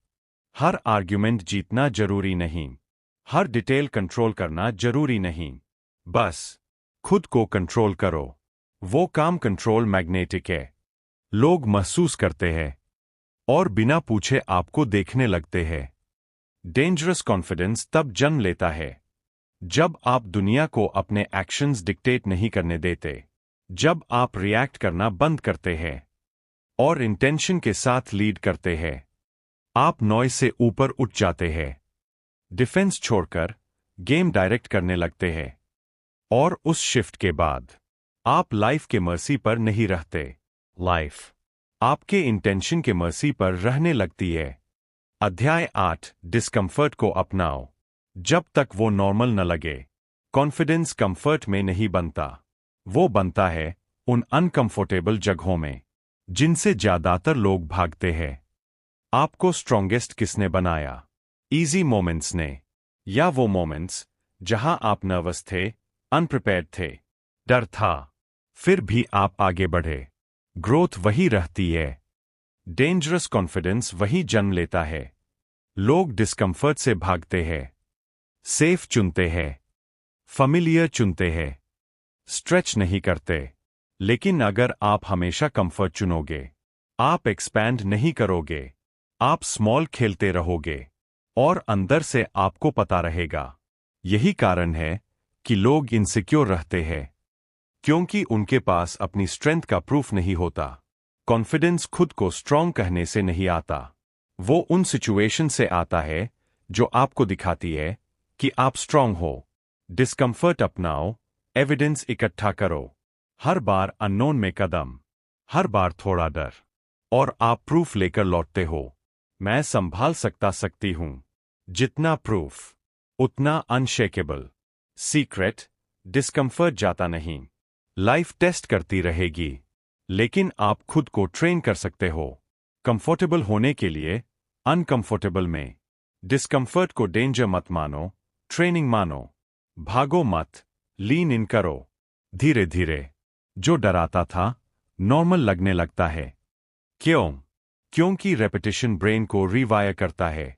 हर आर्ग्यूमेंट जीतना जरूरी नहीं, हर डिटेल कंट्रोल करना जरूरी नहीं। बस खुद को कंट्रोल करो। वो काम कंट्रोल मैग्नेटिक है। लोग महसूस करते हैं और बिना पूछे आपको देखने लगते हैं। डेंजरस कॉन्फिडेंस तब जन्म लेता है जब आप दुनिया को अपने एक्शंस डिक्टेट नहीं करने देते, जब आप रिएक्ट करना बंद करते हैं और इंटेंशन के साथ लीड करते हैं। आप नॉइज से ऊपर उठ जाते हैं, डिफेंस छोड़कर गेम डायरेक्ट करने लगते हैं। और उस शिफ्ट के बाद आप लाइफ के मर्सी पर नहीं रहते। लाइफ आपके इंटेंशन के मर्सी पर रहने लगती है। अध्याय 8, डिस्कम्फर्ट को अपनाओ जब तक वो नॉर्मल न लगे। कॉन्फिडेंस कंफर्ट में नहीं बनता, वो बनता है उन अनकंफर्टेबल जगहों में जिनसे ज्यादातर लोग भागते हैं। आपको स्ट्रॉन्गेस्ट किसने बनाया? इजी मोमेंट्स ने, या वो मोमेंट्स जहां आप नर्वस थे, अनप्रिपेयर्ड थे, डर था, फिर भी आप आगे बढ़े? ग्रोथ वही रहती है। डेंजरस कॉन्फिडेंस वही जन्म लेता है। लोग डिस्कम्फर्ट से भागते हैं, सेफ चुनते हैं, familiar चुनते हैं, स्ट्रेच नहीं करते। लेकिन अगर आप हमेशा कंफर्ट चुनोगे, आप एक्सपैंड नहीं करोगे, आप स्मॉल खेलते रहोगे और अंदर से आपको पता रहेगा। यही कारण है कि लोग इनसिक्योर रहते हैं, क्योंकि उनके पास अपनी स्ट्रेंथ का प्रूफ नहीं होता। कॉन्फिडेंस खुद को स्ट्रांग कहने से नहीं आता, वो उन सिचुएशन से आता है जो आपको दिखाती है कि आप स्ट्रांग हो। डिस्कम्फर्ट अपनाओ, एविडेंस इकट्ठा करो। हर बार अननोन में कदम, हर बार थोड़ा डर, और आप प्रूफ लेकर लौटते हो। मैं संभाल सकती हूं। जितना प्रूफ उतना अनशेकेबल। सीक्रेट, डिस्कम्फर्ट जाता नहीं। लाइफ टेस्ट करती रहेगी, लेकिन आप खुद को ट्रेन कर सकते हो कंफर्टेबल होने के लिए अनकंफर्टेबल में। डिस्कम्फर्ट को डेंजर मत मानो, ट्रेनिंग मानो। भागो मत, लीन इन करो। धीरे धीरे जो डराता था नॉर्मल लगने लगता है। क्यों? क्योंकि रेपिटेशन ब्रेन को रिवायर करता है।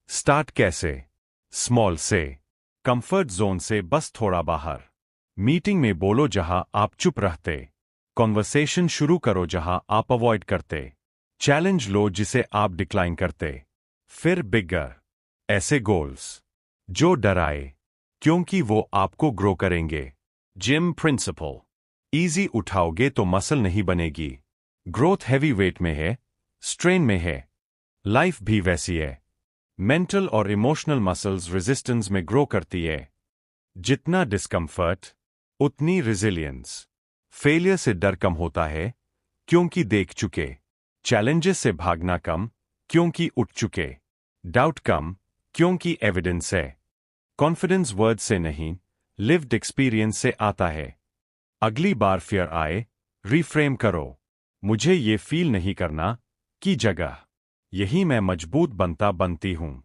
स्टार्ट कैसे? स्मॉल से, कंफर्ट जोन से बस थोड़ा बाहर। मीटिंग में बोलो जहां आप चुप रहते। कॉन्वर्सेशन शुरू करो जहां आप अवॉइड करते। चैलेंज लो जिसे आप डिक्लाइन करते। फिर बिगर, ऐसे गोल्स जो डराए, क्योंकि वो आपको ग्रो करेंगे। जिम प्रिंसिपल, इजी उठाओगे तो मसल नहीं बनेगी। ग्रोथ हैवी वेट में है, स्ट्रेन में है। लाइफ भी वैसी है। मेंटल और इमोशनल मसल्स रेजिस्टेंस में ग्रो करती है। जितना डिस्कम्फर्ट उतनी रिजिलियंस। फेलियर से डर कम होता है क्योंकि देख चुके। चैलेंजेस से भागना कम क्योंकि उठ चुके। डाउट कम क्योंकि एविडेंस है। कॉन्फिडेंस वर्ड से नहीं, लिव्ड एक्सपीरियंस से आता है। अगली बार फियर आए, रिफ्रेम करो। मुझे ये फील नहीं करना की जगह, यही मैं मजबूत बनती हूं।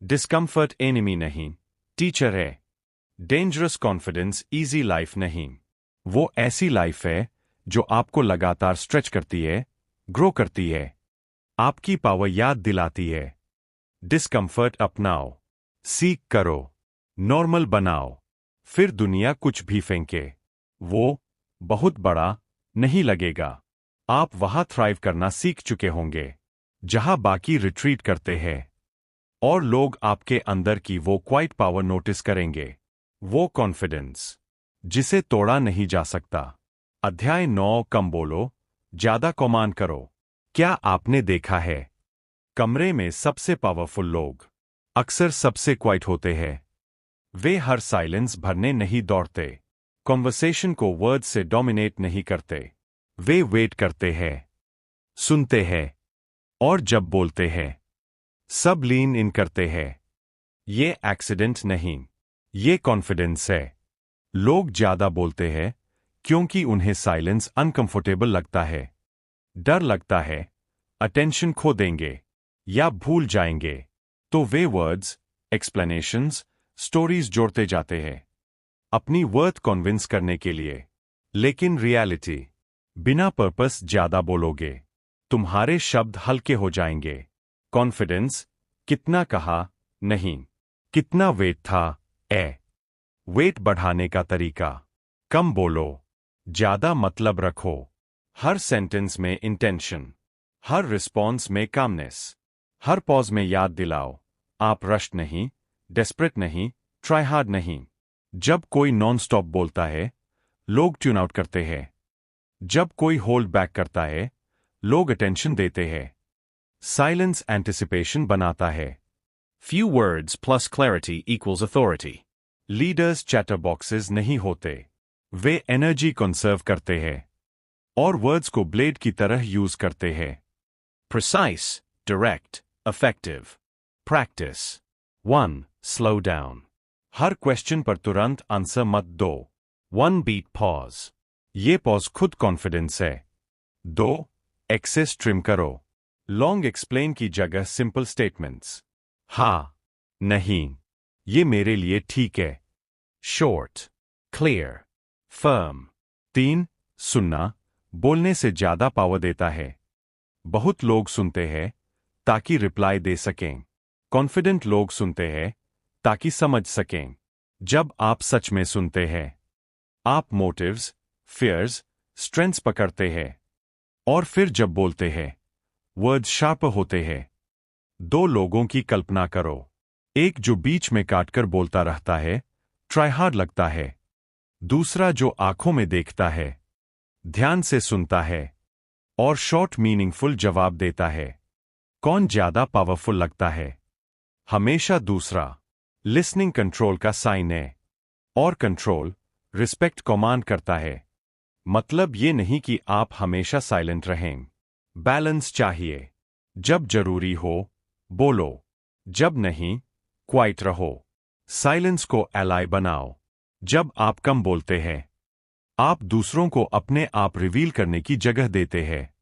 डिस्कम्फर्ट एनिमी नहीं, टीचर है। डेंजरस कॉन्फिडेंस इजी लाइफ नहीं, वो ऐसी लाइफ है जो आपको लगातार स्ट्रेच करती है, ग्रो करती है, आपकी पावर याद दिलाती है। डिस्कम्फर्ट अपनाओ, सीख करो, नॉर्मल बनाओ, फिर दुनिया कुछ भी फेंके, वो बहुत बड़ा नहीं लगेगा। आप वहां थ्राइव करना सीख चुके होंगे जहां बाकी रिट्रीट करते हैं, और लोग आपके अंदर की वो क्वाइट पावर नोटिस करेंगे। वो कॉन्फिडेंस जिसे तोड़ा नहीं जा सकता। अध्याय 9, कम बोलो, ज्यादा कमांड करो। क्या आपने देखा है, कमरे में सबसे पावरफुल लोग अक्सर सबसे क्वाइट होते हैं। वे हर साइलेंस भरने नहीं दौड़ते, कॉन्वर्सेशन को वर्ड से डोमिनेट नहीं करते। वे वेट करते हैं, सुनते हैं, और जब बोलते हैं सब लीन इन करते हैं। ये एक्सीडेंट नहीं, ये कॉन्फिडेंस है। लोग ज्यादा बोलते हैं क्योंकि उन्हें साइलेंस अनकंफर्टेबल लगता है। डर लगता है अटेंशन खो देंगे या भूल जाएंगे, तो वे वर्ड्स, एक्सप्लेनेशंस, स्टोरीज जोड़ते जाते हैं अपनी वर्थ कन्विंस करने के लिए। लेकिन रियलिटी, बिना पर्पस ज्यादा बोलोगे, तुम्हारे शब्द हल्के हो जाएंगे। कॉन्फिडेंस, कितना कहा, नहीं, कितना वेट था। वेट बढ़ाने का तरीका, कम बोलो, ज्यादा मतलब रखो। हर सेंटेंस में इंटेंशन, हर रिस्पॉन्स में कामनेस, हर पॉज में याद दिलाओ, आप रश्ड नहीं, डेस्परेट नहीं, ट्राई हार्ड नहीं। जब कोई नॉन स्टॉप बोलता है, लोग ट्यून आउट करते हैं। जब कोई होल्ड बैक करता है, लोग अटेंशन देते हैं। साइलेंस एंटिसिपेशन बनाता है। Few words plus clarity equals authority. Leaders chatter boxes नहीं होते, वे एनर्जी कंसर्व करते हैं और वर्ड्स को ब्लेड की तरह यूज करते हैं। Precise, direct, effective. Practice 1. Slow down, हर क्वेश्चन पर तुरंत आंसर मत दो। 1 बीट पॉज, ये पॉज खुद कॉन्फिडेंस है। 2. एक्सेस ट्रिम करो, लॉन्ग एक्सप्लेन की जगह सिंपल स्टेटमेंट्स, हाँ, नहीं, ये मेरे लिए ठीक है। Short, clear, firm. 3. सुनना बोलने से ज्यादा पावर देता है। बहुत लोग सुनते हैं ताकि रिप्लाई दे सकें। कॉन्फिडेंट लोग सुनते हैं ताकि समझ सकें। जब आप सच में सुनते हैं, आप मोटिव्स, फियर्स, स्ट्रेंथ्स पकड़ते हैं, और फिर जब बोलते हैं, वर्ड्स शार्प होते हैं। 2 लोगों की कल्पना करो, एक जो बीच में काटकर बोलता रहता है, ट्राई हार्ड लगता है। दूसरा जो आंखों में देखता है, ध्यान से सुनता है और शॉर्ट मीनिंगफुल जवाब देता है। कौन ज्यादा पावरफुल लगता है? हमेशा दूसरा। लिसनिंग कंट्रोल का साइन है, और कंट्रोल रिस्पेक्ट कमांड करता है। मतलब ये नहीं कि आप हमेशा साइलेंट रहें। बैलेंस चाहिए। जब जरूरी हो बोलो, जब नहीं क्वाइट रहो। साइलेंस को एलाई बनाओ। जब आप कम बोलते हैं, आप दूसरों को अपने आप रिवील करने की जगह देते हैं।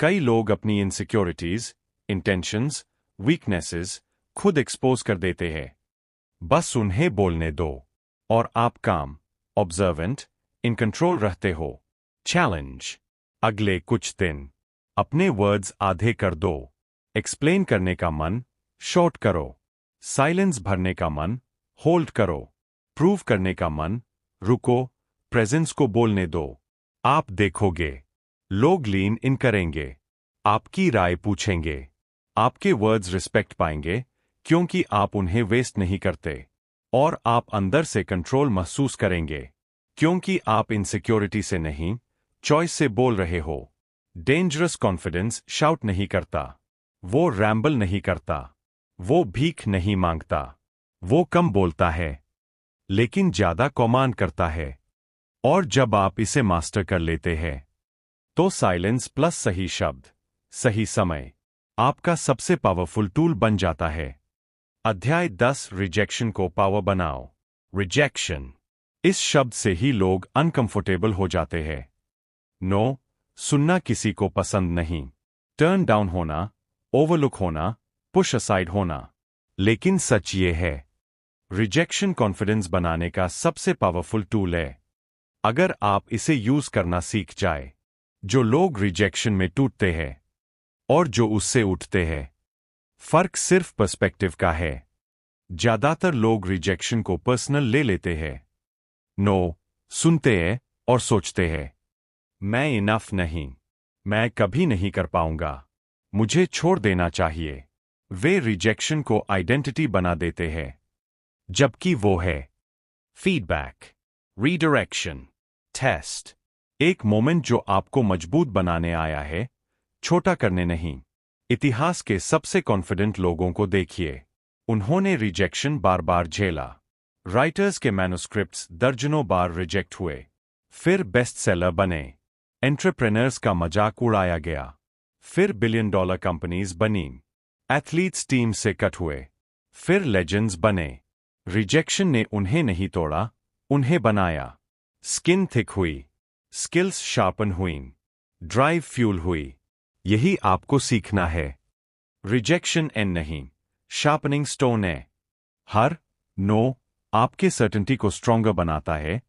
कई लोग अपनी इनसिक्योरिटीज, इंटेंशंस, वीकनेसेस खुद एक्सपोज कर देते हैं। बस उन्हें बोलने दो और आप काम, ऑब्जर्वेंट, इन कंट्रोल रहते हो। चैलेंज, अगले कुछ दिन अपने वर्ड्स आधे कर दो। एक्सप्लेन करने का मन शॉर्ट करो। साइलेंस भरने का मन होल्ड करो। प्रूव करने का मन रुको, प्रेजेंस को बोलने दो। आप देखोगे, लोग लीन इन करेंगे, आपकी राय पूछेंगे, आपके वर्ड्स रिस्पेक्ट पाएंगे क्योंकि आप उन्हें वेस्ट नहीं करते, और आप अंदर से कंट्रोल महसूस करेंगे क्योंकि आप इनसिक्योरिटी से नहीं, चॉइस से बोल रहे हो। डेंजरस कॉन्फिडेंस शाउट नहीं करता, वो रैम्बल नहीं करता, वो भीख नहीं मांगता, वो कम बोलता है लेकिन ज्यादा कमांड करता है। और जब आप इसे मास्टर कर लेते हैं, तो साइलेंस प्लस सही शब्द, सही समय आपका सबसे पावरफुल टूल बन जाता है। अध्याय 10 रिजेक्शन को पावर बनाओ। रिजेक्शन, इस शब्द से ही लोग अनकंफर्टेबल हो जाते हैं। नो सुनना किसी को पसंद नहीं, टर्न डाउन होना, ओवरलुक होना, पुश असाइड होना। लेकिन सच ये है, रिजेक्शन कॉन्फिडेंस बनाने का सबसे पावरफुल टूल है। अगर आप इसे यूज करना सीख जाए, जो लोग रिजेक्शन में टूटते हैं और जो उससे उठते हैं, फर्क सिर्फ पर्सपेक्टिव का है। ज्यादातर लोग रिजेक्शन को पर्सनल ले लेते हैं। नो सुनते हैं और सोचते हैं, मैं इनफ नहीं, मैं कभी नहीं कर पाऊंगा, मुझे छोड़ देना चाहिए। वे रिजेक्शन को आइडेंटिटी बना देते हैं, जबकि वो है फीडबैक, रीडायरेक्शन, टेस्ट। एक मोमेंट जो आपको मजबूत बनाने आया है, छोटा करने नहीं। इतिहास के सबसे कॉन्फिडेंट लोगों को देखिए, उन्होंने रिजेक्शन बार बार झेला। राइटर्स के मैन्युस्क्रिप्ट्स दर्जनों बार रिजेक्ट हुए, फिर बेस्ट सेलर बने। एंटरप्रेन्योर्स का मजाक उड़ाया गया, फिर बिलियन डॉलर कंपनीज बनी। एथलीट्स टीम से कट हुए, फिर लेजेंड्स बने। रिजेक्शन ने उन्हें नहीं तोड़ा, उन्हें बनाया। स्किन थिक हुई, स्किल्स शार्पन हुई, ड्राइव फ्यूल हुई। यही आपको सीखना है। रिजेक्शन एंड नहीं, शार्पनिंग स्टोन है। हर नो आपके सर्टेनिटी को स्ट्रोंगर बनाता है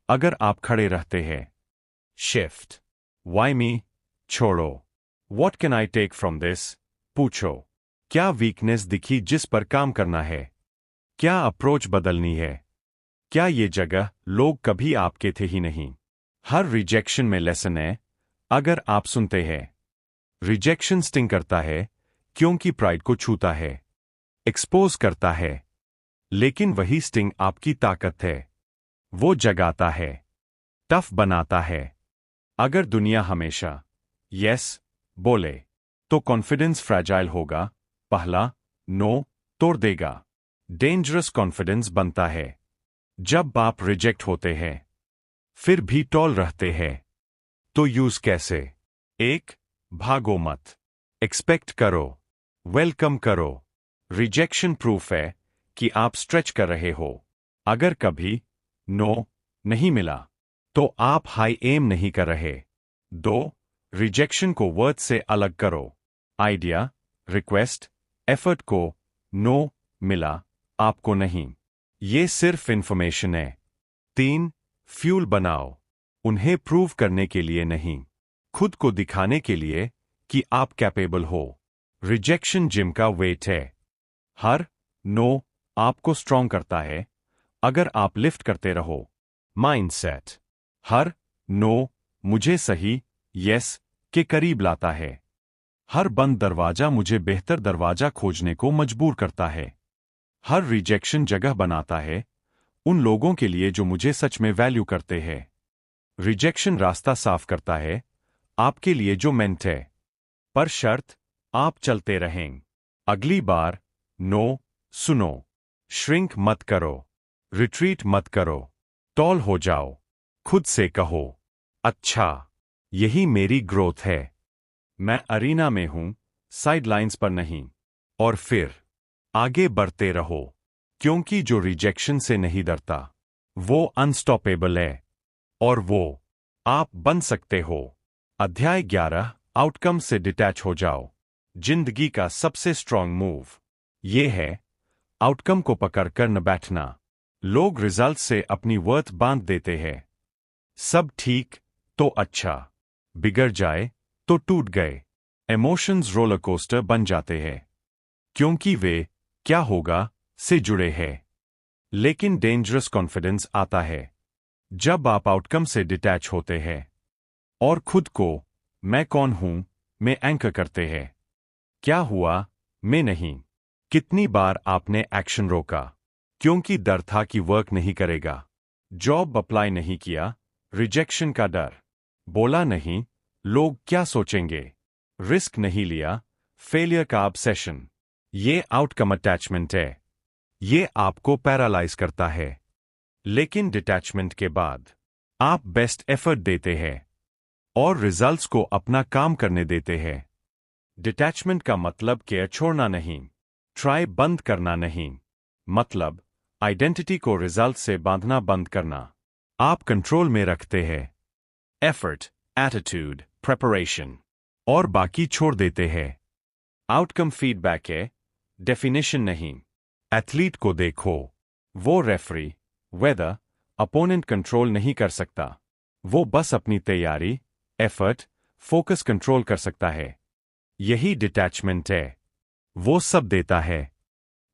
अगर आप खड़े रहते हैं। शिफ्ट, वाई मी, छोड़ो। What can I take from this, पूछो। क्या वीकनेस दिखी जिस पर काम करना है? क्या अप्रोच बदलनी है? क्या ये जगह लोग कभी आपके थे ही नहीं? हर रिजेक्शन में लेसन है अगर आप सुनते हैं। रिजेक्शन स्टिंग करता है क्योंकि प्राइड को छूता है, एक्सपोज करता है, लेकिन वही स्टिंग आपकी ताकत है। वो जगाता है, टफ बनाता है। अगर दुनिया हमेशा यस बोले तो कॉन्फिडेंस फ्रैजाइल होगा, पहला नो तोड़ देगा। डेंजरस कॉन्फिडेंस बनता है जब आप रिजेक्ट होते हैं फिर भी टॉल रहते हैं। तो यूज कैसे? एक, भागो मत, एक्सपेक्ट करो, वेलकम करो। रिजेक्शन प्रूफ है कि आप स्ट्रेच कर रहे हो। अगर कभी नो नहीं मिला तो आप हाई एम नहीं कर रहे। दो, रिजेक्शन को वर्ड से अलग करो। आइडिया, रिक्वेस्ट, एफर्ट को नो मिला, आपको नहीं। ये सिर्फ इंफॉर्मेशन है। तीन, फ्यूल बनाओ, उन्हें प्रूव करने के लिए नहीं, खुद को दिखाने के लिए कि आप कैपेबल हो। रिजेक्शन जिम का वेट है। हर नो आपको स्ट्रॉन्ग करता है अगर आप लिफ्ट करते रहो। माइंडसेट, हर नो मुझे सही यस के करीब लाता है। हर बंद दरवाजा मुझे बेहतर दरवाजा खोजने को मजबूर करता है। हर रिजेक्शन जगह बनाता है उन लोगों के लिए जो मुझे सच में वैल्यू करते हैं। रिजेक्शन रास्ता साफ करता है आपके लिए जो मेंट है, पर शर्त आप चलते रहें। अगली बार नो सुनो, श्रिंक मत करो, रिट्रीट मत करो, टॉल हो जाओ। खुद से कहो, अच्छा यही मेरी ग्रोथ है। मैं अरीना में हूं, साइडलाइंस पर नहीं। और फिर आगे बढ़ते रहो, क्योंकि जो रिजेक्शन से नहीं डरता वो अनस्टॉपेबल है, और वो आप बन सकते हो। अध्याय 11, आउटकम से डिटैच हो जाओ। जिंदगी का सबसे स्ट्रांग मूव ये है आउटकम को पकड़कर न बैठना। लोग रिजल्ट से अपनी वर्थ बांध देते हैं। सब ठीक तो अच्छा, बिगड़ जाए तो टूट गए। इमोशंस रोलर कोस्टर बन जाते हैं क्योंकि वे क्या होगा से जुड़े हैं। लेकिन डेंजरस कॉन्फिडेंस आता है जब आप आउटकम से डिटैच होते हैं और खुद को मैं कौन हूं में एंकर करते हैं। क्या हुआ मैं नहीं। कितनी बार आपने एक्शन रोका क्योंकि डर था कि वर्क नहीं करेगा। जॉब अप्लाई नहीं किया, रिजेक्शन का डर। बोला नहीं, लोग क्या सोचेंगे। रिस्क नहीं लिया, फेलियर का ऑब्सेशन। ये आउटकम अटैचमेंट है। ये आपको पैरालाइज करता है। लेकिन डिटैचमेंट के बाद आप बेस्ट एफर्ट देते हैं और रिजल्ट्स को अपना काम करने देते हैं। डिटैचमेंट का मतलब केयर छोड़ना नहीं, ट्राई बंद करना नहीं। मतलब आइडेंटिटी को रिजल्ट से बांधना बंद करना। आप कंट्रोल में रखते हैं एफर्ट, एटीट्यूड, प्रेपरेशन, और बाकी छोड़ देते हैं। आउटकम फीडबैक है, डेफिनेशन नहीं। एथलीट को देखो, वो रेफरी, वेदर, अपोनेंट कंट्रोल नहीं कर सकता। वो बस अपनी तैयारी, एफर्ट, फोकस कंट्रोल कर सकता है। यही डिटैचमेंट है। वो सब देता है,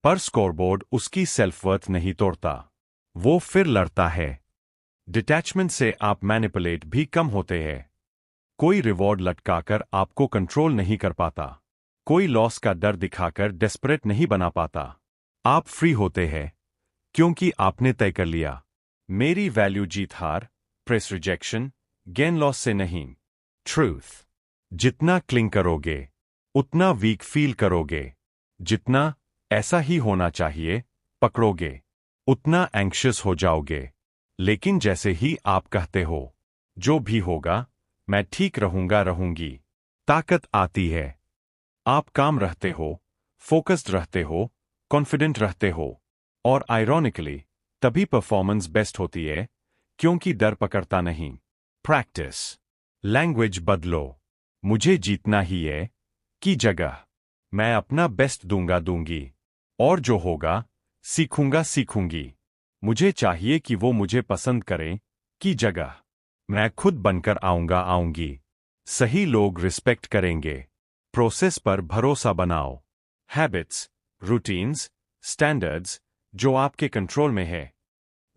पर स्कोरबोर्ड उसकी सेल्फ वर्थ नहीं तोड़ता। वो फिर लड़ता है। डिटैचमेंट से आप मैनिपुलेट भी कम होते हैं। कोई रिवॉर्ड लटकाकर आपको कंट्रोल नहीं कर पाता। कोई लॉस का डर दिखाकर डेस्परेट नहीं बना पाता। आप फ्री होते हैं क्योंकि आपने तय कर लिया, मेरी वैल्यू जीत हार, प्रेस रिजेक्शन, गेन लॉस से नहीं। ट्रूथ, जितना क्लिंग करोगे उतना वीक फील करोगे। जितना ऐसा ही होना चाहिए पकड़ोगे, उतना एंक्शियस हो जाओगे। लेकिन जैसे ही आप कहते हो, जो भी होगा मैं ठीक रहूंगी, ताकत आती है। आप काम रहते हो, फोकस्ड रहते हो, कॉन्फिडेंट रहते हो, और आयरॉनिकली तभी परफॉर्मेंस बेस्ट होती है, क्योंकि डर पकड़ता नहीं। प्रैक्टिस। लैंग्वेज बदलो। मुझे जीतना ही है की जगह मैं अपना बेस्ट दूंगी, और जो होगा सीखूंगी। मुझे चाहिए कि वो मुझे पसंद करें की जगह मैं खुद बनकर आऊंगी। सही लोग रिस्पेक्ट करेंगे। प्रोसेस पर भरोसा बनाओ। हैबिट्स, रूटीन्स, स्टैंडर्ड्स जो आपके कंट्रोल में है।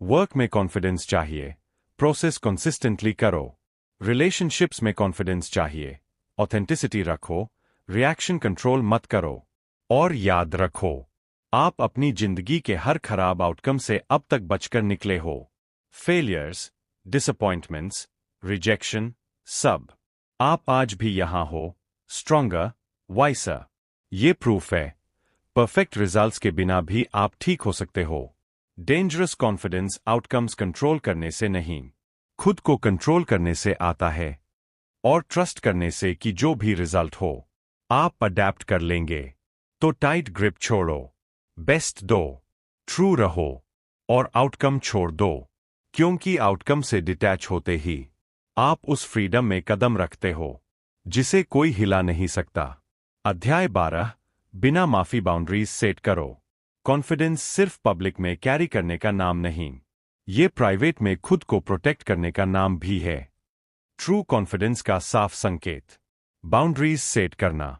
वर्क में कॉन्फिडेंस चाहिए, प्रोसेस कंसिस्टेंटली करो। रिलेशनशिप्स में कॉन्फिडेंस चाहिए, ऑथेंटिसिटी रखो, रिएक्शन कंट्रोल मत करो। और याद रखो, आप अपनी जिंदगी के हर खराब आउटकम से अब तक बचकर निकले हो। फेलियर्स, डिसअपॉइंटमेंट्स, रिजेक्शन, सब। आप आज भी यहां हो, स्ट्रॉन्गर, वाइसर। ये प्रूफ है, परफेक्ट रिजल्ट्स के बिना भी आप ठीक हो सकते हो। डेंजरस कॉन्फिडेंस आउटकम्स कंट्रोल करने से नहीं, खुद को कंट्रोल करने से आता है। और ट्रस्ट करने से कि जो भी रिजल्ट हो, आप अडेप्ट कर लेंगे। तो टाइट ग्रिप छोड़ो, बेस्ट दो, ट्रू रहो, और आउटकम छोड़ दो, क्योंकि आउटकम से डिटैच होते ही आप उस फ्रीडम में कदम रखते हो जिसे कोई हिला नहीं सकता। अध्याय 12, बिना माफी बाउंड्रीज सेट करो। कॉन्फिडेंस सिर्फ पब्लिक में कैरी करने का नाम नहीं, ये प्राइवेट में खुद को प्रोटेक्ट करने का नाम भी है। ट्रू कॉन्फिडेंस का साफ संकेत, बाउंड्रीज सेट करना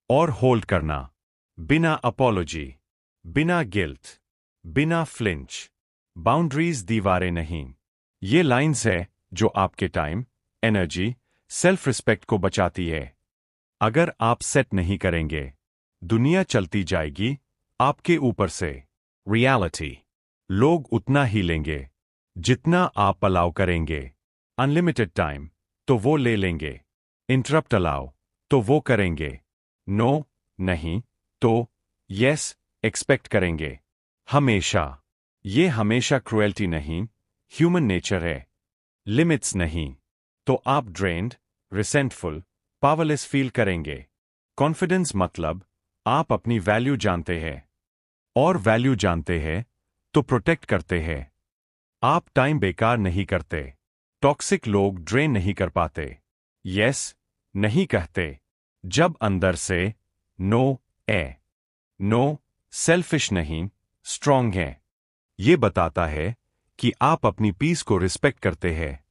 और होल्ड करना, बिना अपॉलॉजी, बिना गिल्ट, बिना फ्लिंच। बाउंड्रीज दीवारें नहीं, ये लाइंस है जो आपके टाइम, एनर्जी, सेल्फ रिस्पेक्ट को बचाती है। अगर आप सेट नहीं करेंगे, दुनिया चलती जाएगी आपके ऊपर से। रियलिटी, लोग उतना ही लेंगे जितना आप अलाउ करेंगे। अनलिमिटेड टाइम तो वो ले लेंगे, इंटरप्ट अलाउ तो वो करेंगे, नो नहीं तो यस एक्सपेक्ट करेंगे। हमेशा, ये हमेशा क्रुएल्टी नहीं, ह्यूमन नेचर है। लिमिट्स नहीं तो आप ड्रेन्ड, रिसेंटफुल, पावरलेस फील करेंगे। कॉन्फिडेंस मतलब आप अपनी वैल्यू जानते हैं, और वैल्यू जानते हैं तो प्रोटेक्ट करते हैं। आप टाइम बेकार नहीं करते, टॉक्सिक लोग ड्रेन नहीं कर पाते, यस नहीं कहते जब अंदर से नो है। नो सेल्फिश नहीं, स्ट्रांग है। ये बताता है कि आप अपनी पीस को रिस्पेक्ट करते हैं।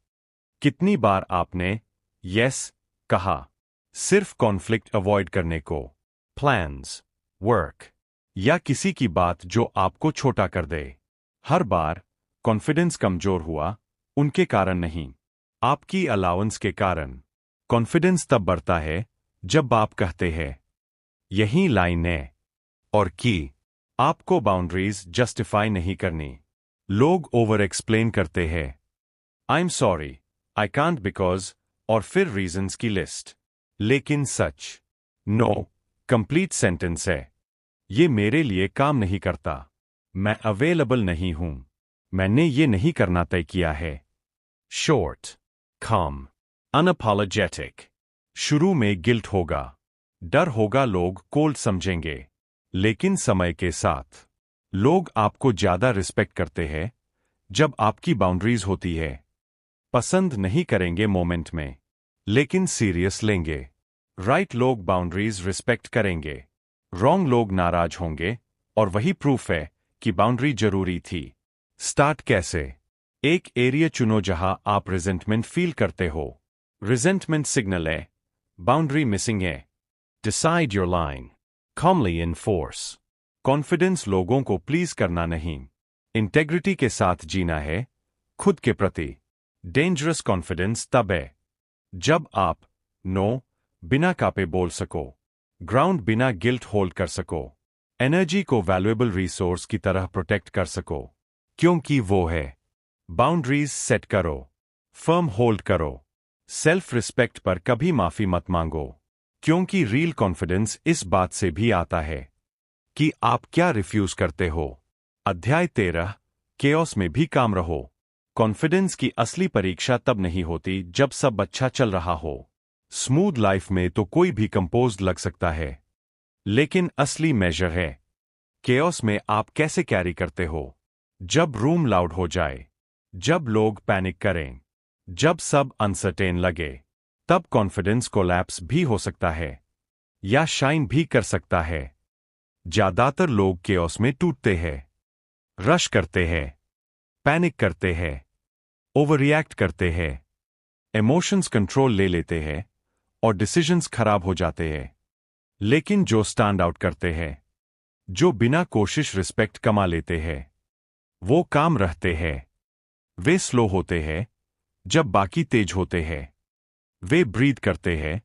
कितनी बार आपने यस कहा सिर्फ कॉन्फ्लिक्ट अवॉइड करने को, प्लान्स, वर्क, या किसी की बात जो आपको छोटा कर दे। हर बार कॉन्फिडेंस कमजोर हुआ उनके कारण नहीं, आपकी अलाउंस के कारण। कॉन्फिडेंस तब बढ़ता है जब आप कहते हैं, यही लाइन है, और कि आपको बाउंड्रीज जस्टिफाई नहीं करनी। लोग ओवर एक्सप्लेन करते हैं, I am sorry, I can't because, और फिर रीजंस की लिस्ट। लेकिन सच, नो कंप्लीट सेंटेंस है। ये मेरे लिए काम नहीं करता, मैं अवेलेबल नहीं हूं, मैंने ये नहीं करना तय किया है। Short, calm, unapologetic. शुरू में गिल्ट होगा, डर होगा, लोग कोल्ड समझेंगे। लेकिन समय के साथ लोग आपको ज्यादा रिस्पेक्ट करते हैं जब आपकी बाउंड्रीज होती है। पसंद नहीं करेंगे मोमेंट में, लेकिन सीरियस लेंगे। राइट लोग बाउंड्रीज रिस्पेक्ट करेंगे, रॉन्ग लोग नाराज होंगे, और वही प्रूफ है कि बाउंड्री जरूरी थी। स्टार्ट कैसे? एक एरिया चुनो जहां आप रिजेंटमेंट फील करते हो। रिजेंटमेंट सिग्नल है, बाउंड्री मिसिंग है। Decide your line, calmly enforce। Confidence लोगों को प्लीज करना नहीं, इंटेग्रिटी के साथ जीना है, खुद के प्रति। डेंजरस कॉन्फिडेंस तब है जब आप नो बिना कापे बोल सको, ग्राउंड बिना गिल्ट होल्ड कर सको, एनर्जी को वैल्यूएबल रिसोर्स की तरह प्रोटेक्ट कर सको, क्योंकि वो है। बाउंड्रीज सेट करो, फर्म होल्ड करो, सेल्फ रिस्पेक्ट पर कभी माफी मत मांगो, क्योंकि रियल कॉन्फिडेंस इस बात से भी आता है कि आप क्या रिफ्यूज करते हो। अध्याय 13, केओस में भी काम रहो। कॉन्फिडेंस की असली परीक्षा तब नहीं होती जब सब अच्छा चल रहा हो। स्मूथ लाइफ में तो कोई भी कंपोज्ड लग सकता है, लेकिन असली मेजर है केओस में आप कैसे कैरी करते हो। जब रूम लाउड हो जाए, जब लोग पैनिक करें, जब सब अनसर्टेन लगे, तब कॉन्फिडेंस कोलैप्स भी हो सकता है या शाइन भी कर सकता है। ज्यादातर लोग केओस में टूटते हैं, रश करते हैं, पैनिक करते हैं, ओवर रिएक्ट करते हैं, इमोशंस कंट्रोल ले लेते हैं और डिसीजंस खराब हो जाते हैं। लेकिन जो स्टैंड आउट करते हैं, जो बिना कोशिश रिस्पेक्ट कमा लेते हैं, वो काम रहते हैं। वे स्लो होते हैं जब बाकी तेज होते हैं। वे ब्रीथ करते हैं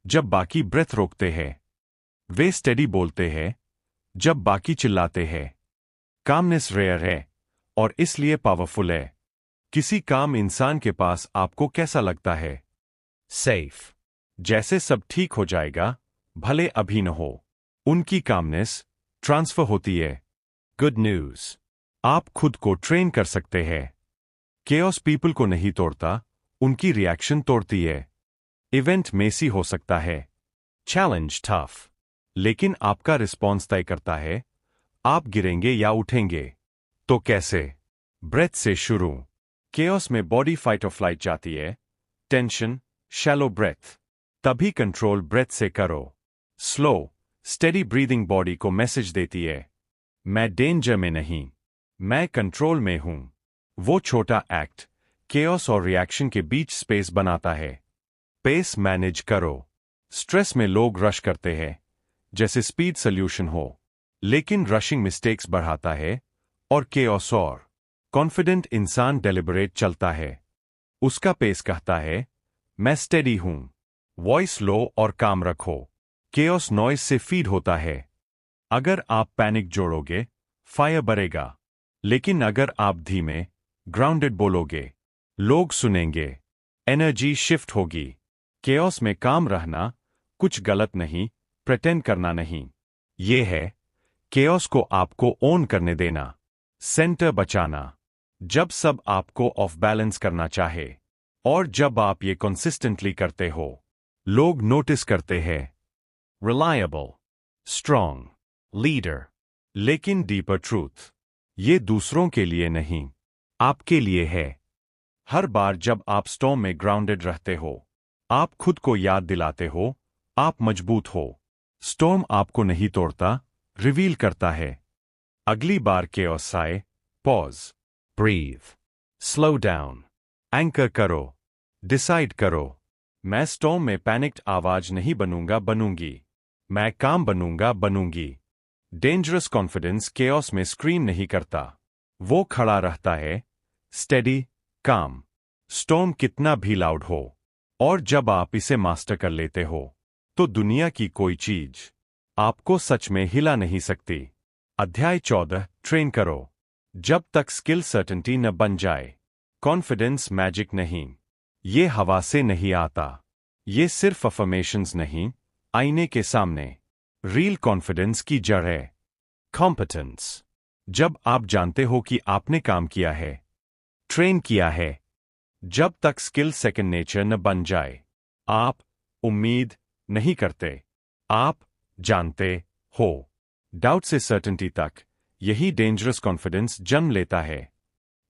जब बाकी ब्रेथ रोकते हैं। वे स्टेडी बोलते हैं जब बाकी चिल्लाते हैं। कामनेस रेयर है और इसलिए पावरफुल है। किसी काम इंसान के पास आपको कैसा लगता है? सेफ, जैसे सब ठीक हो जाएगा, भले अभी न हो। उनकी कामनेस ट्रांसफर होती है। गुड न्यूज, आप खुद को ट्रेन कर सकते हैं। केओस पीपल को नहीं तोड़ता, उनकी रिएक्शन तोड़ती है। इवेंट मेसी हो सकता है, चैलेंज टफ, लेकिन आपका रिस्पॉन्स तय करता है आप गिरेंगे या उठेंगे। तो कैसे? ब्रेथ से शुरू। केओस में बॉडी फाइट और फ्लाइट जाती है। Tension, shallow breath. तभी कंट्रोल ब्रेथ से करो। स्लो, स्टेडी ब्रीदिंग बॉडी को मैसेज देती है, मैं डेंजर में नहीं, मैं कंट्रोल में हूं। वो छोटा एक्ट केओस और रिएक्शन के बीच स्पेस बनाता है। पेस मैनेज करो। स्ट्रेस में लोग रश करते हैं जैसे स्पीड सॉल्यूशन हो, लेकिन रशिंग मिस्टेक्स बढ़ाता है और केओस और कॉन्फिडेंट इंसान डेलिबरेट चलता है। उसका पेस कहता है, मैं स्टेडी हूं। वॉइस लो और काम रखो। केओस नॉइज से फीड होता है। अगर आप पैनिक जोड़ोगे, फायर बढ़ेगा, लेकिन अगर आप धीमे, ग्राउंडेड बोलोगे, लोग सुनेंगे, एनर्जी शिफ्ट होगी। केओस में काम रहना कुछ गलत नहीं, प्रिटेंड करना नहीं। ये है केओस को आपको ओन करने देना, सेंटर बचाना। जब सब आपको ऑफ बैलेंस करना चाहे और जब आप ये कंसिस्टेंटली करते हो, लोग नोटिस करते हैं। Reliable, strong, leader. लेकिन डीपर ट्रूथ, ये दूसरों के लिए नहीं, आपके लिए है। हर बार जब आप स्टॉर्म में ग्राउंडेड रहते हो, आप खुद को याद दिलाते हो आप मजबूत हो। स्टॉर्म आपको नहीं तोड़ता, रिवील करता है। अगली बार केओस आए, pause, breathe, slow down, anchor करो, डिसाइड करो। मैं स्टॉर्म में पैनिक्ड आवाज नहीं बनूंगी, मैं काम बनूंगी। डेंजरस कॉन्फिडेंस केओस में स्क्रीम नहीं करता, वो खड़ा रहता है, स्टेडी, काम। स्टॉर्म कितना भी लाउड हो, और जब आप इसे मास्टर कर लेते हो, तो दुनिया की कोई चीज आपको सच में हिला नहीं सकती। अध्याय 14, ट्रेन करो जब तक स्किल सर्टेनिटी न बन जाए। कॉन्फिडेंस मैजिक नहीं, ये हवा से नहीं आता। ये सिर्फ अफर्मेशंस नहीं, आईने के सामने रियल कॉन्फिडेंस की जड़ है। कॉम्पिटेंस, जब आप जानते हो कि आपने काम किया है, ट्रेन किया है। जब तक स्किल सेकंड नेचर न बन जाए, आप उम्मीद नहीं करते, आप जानते हो। डाउट से सर्टेनिटी तक यही डेंजरस कॉन्फिडेंस जन्म लेता है।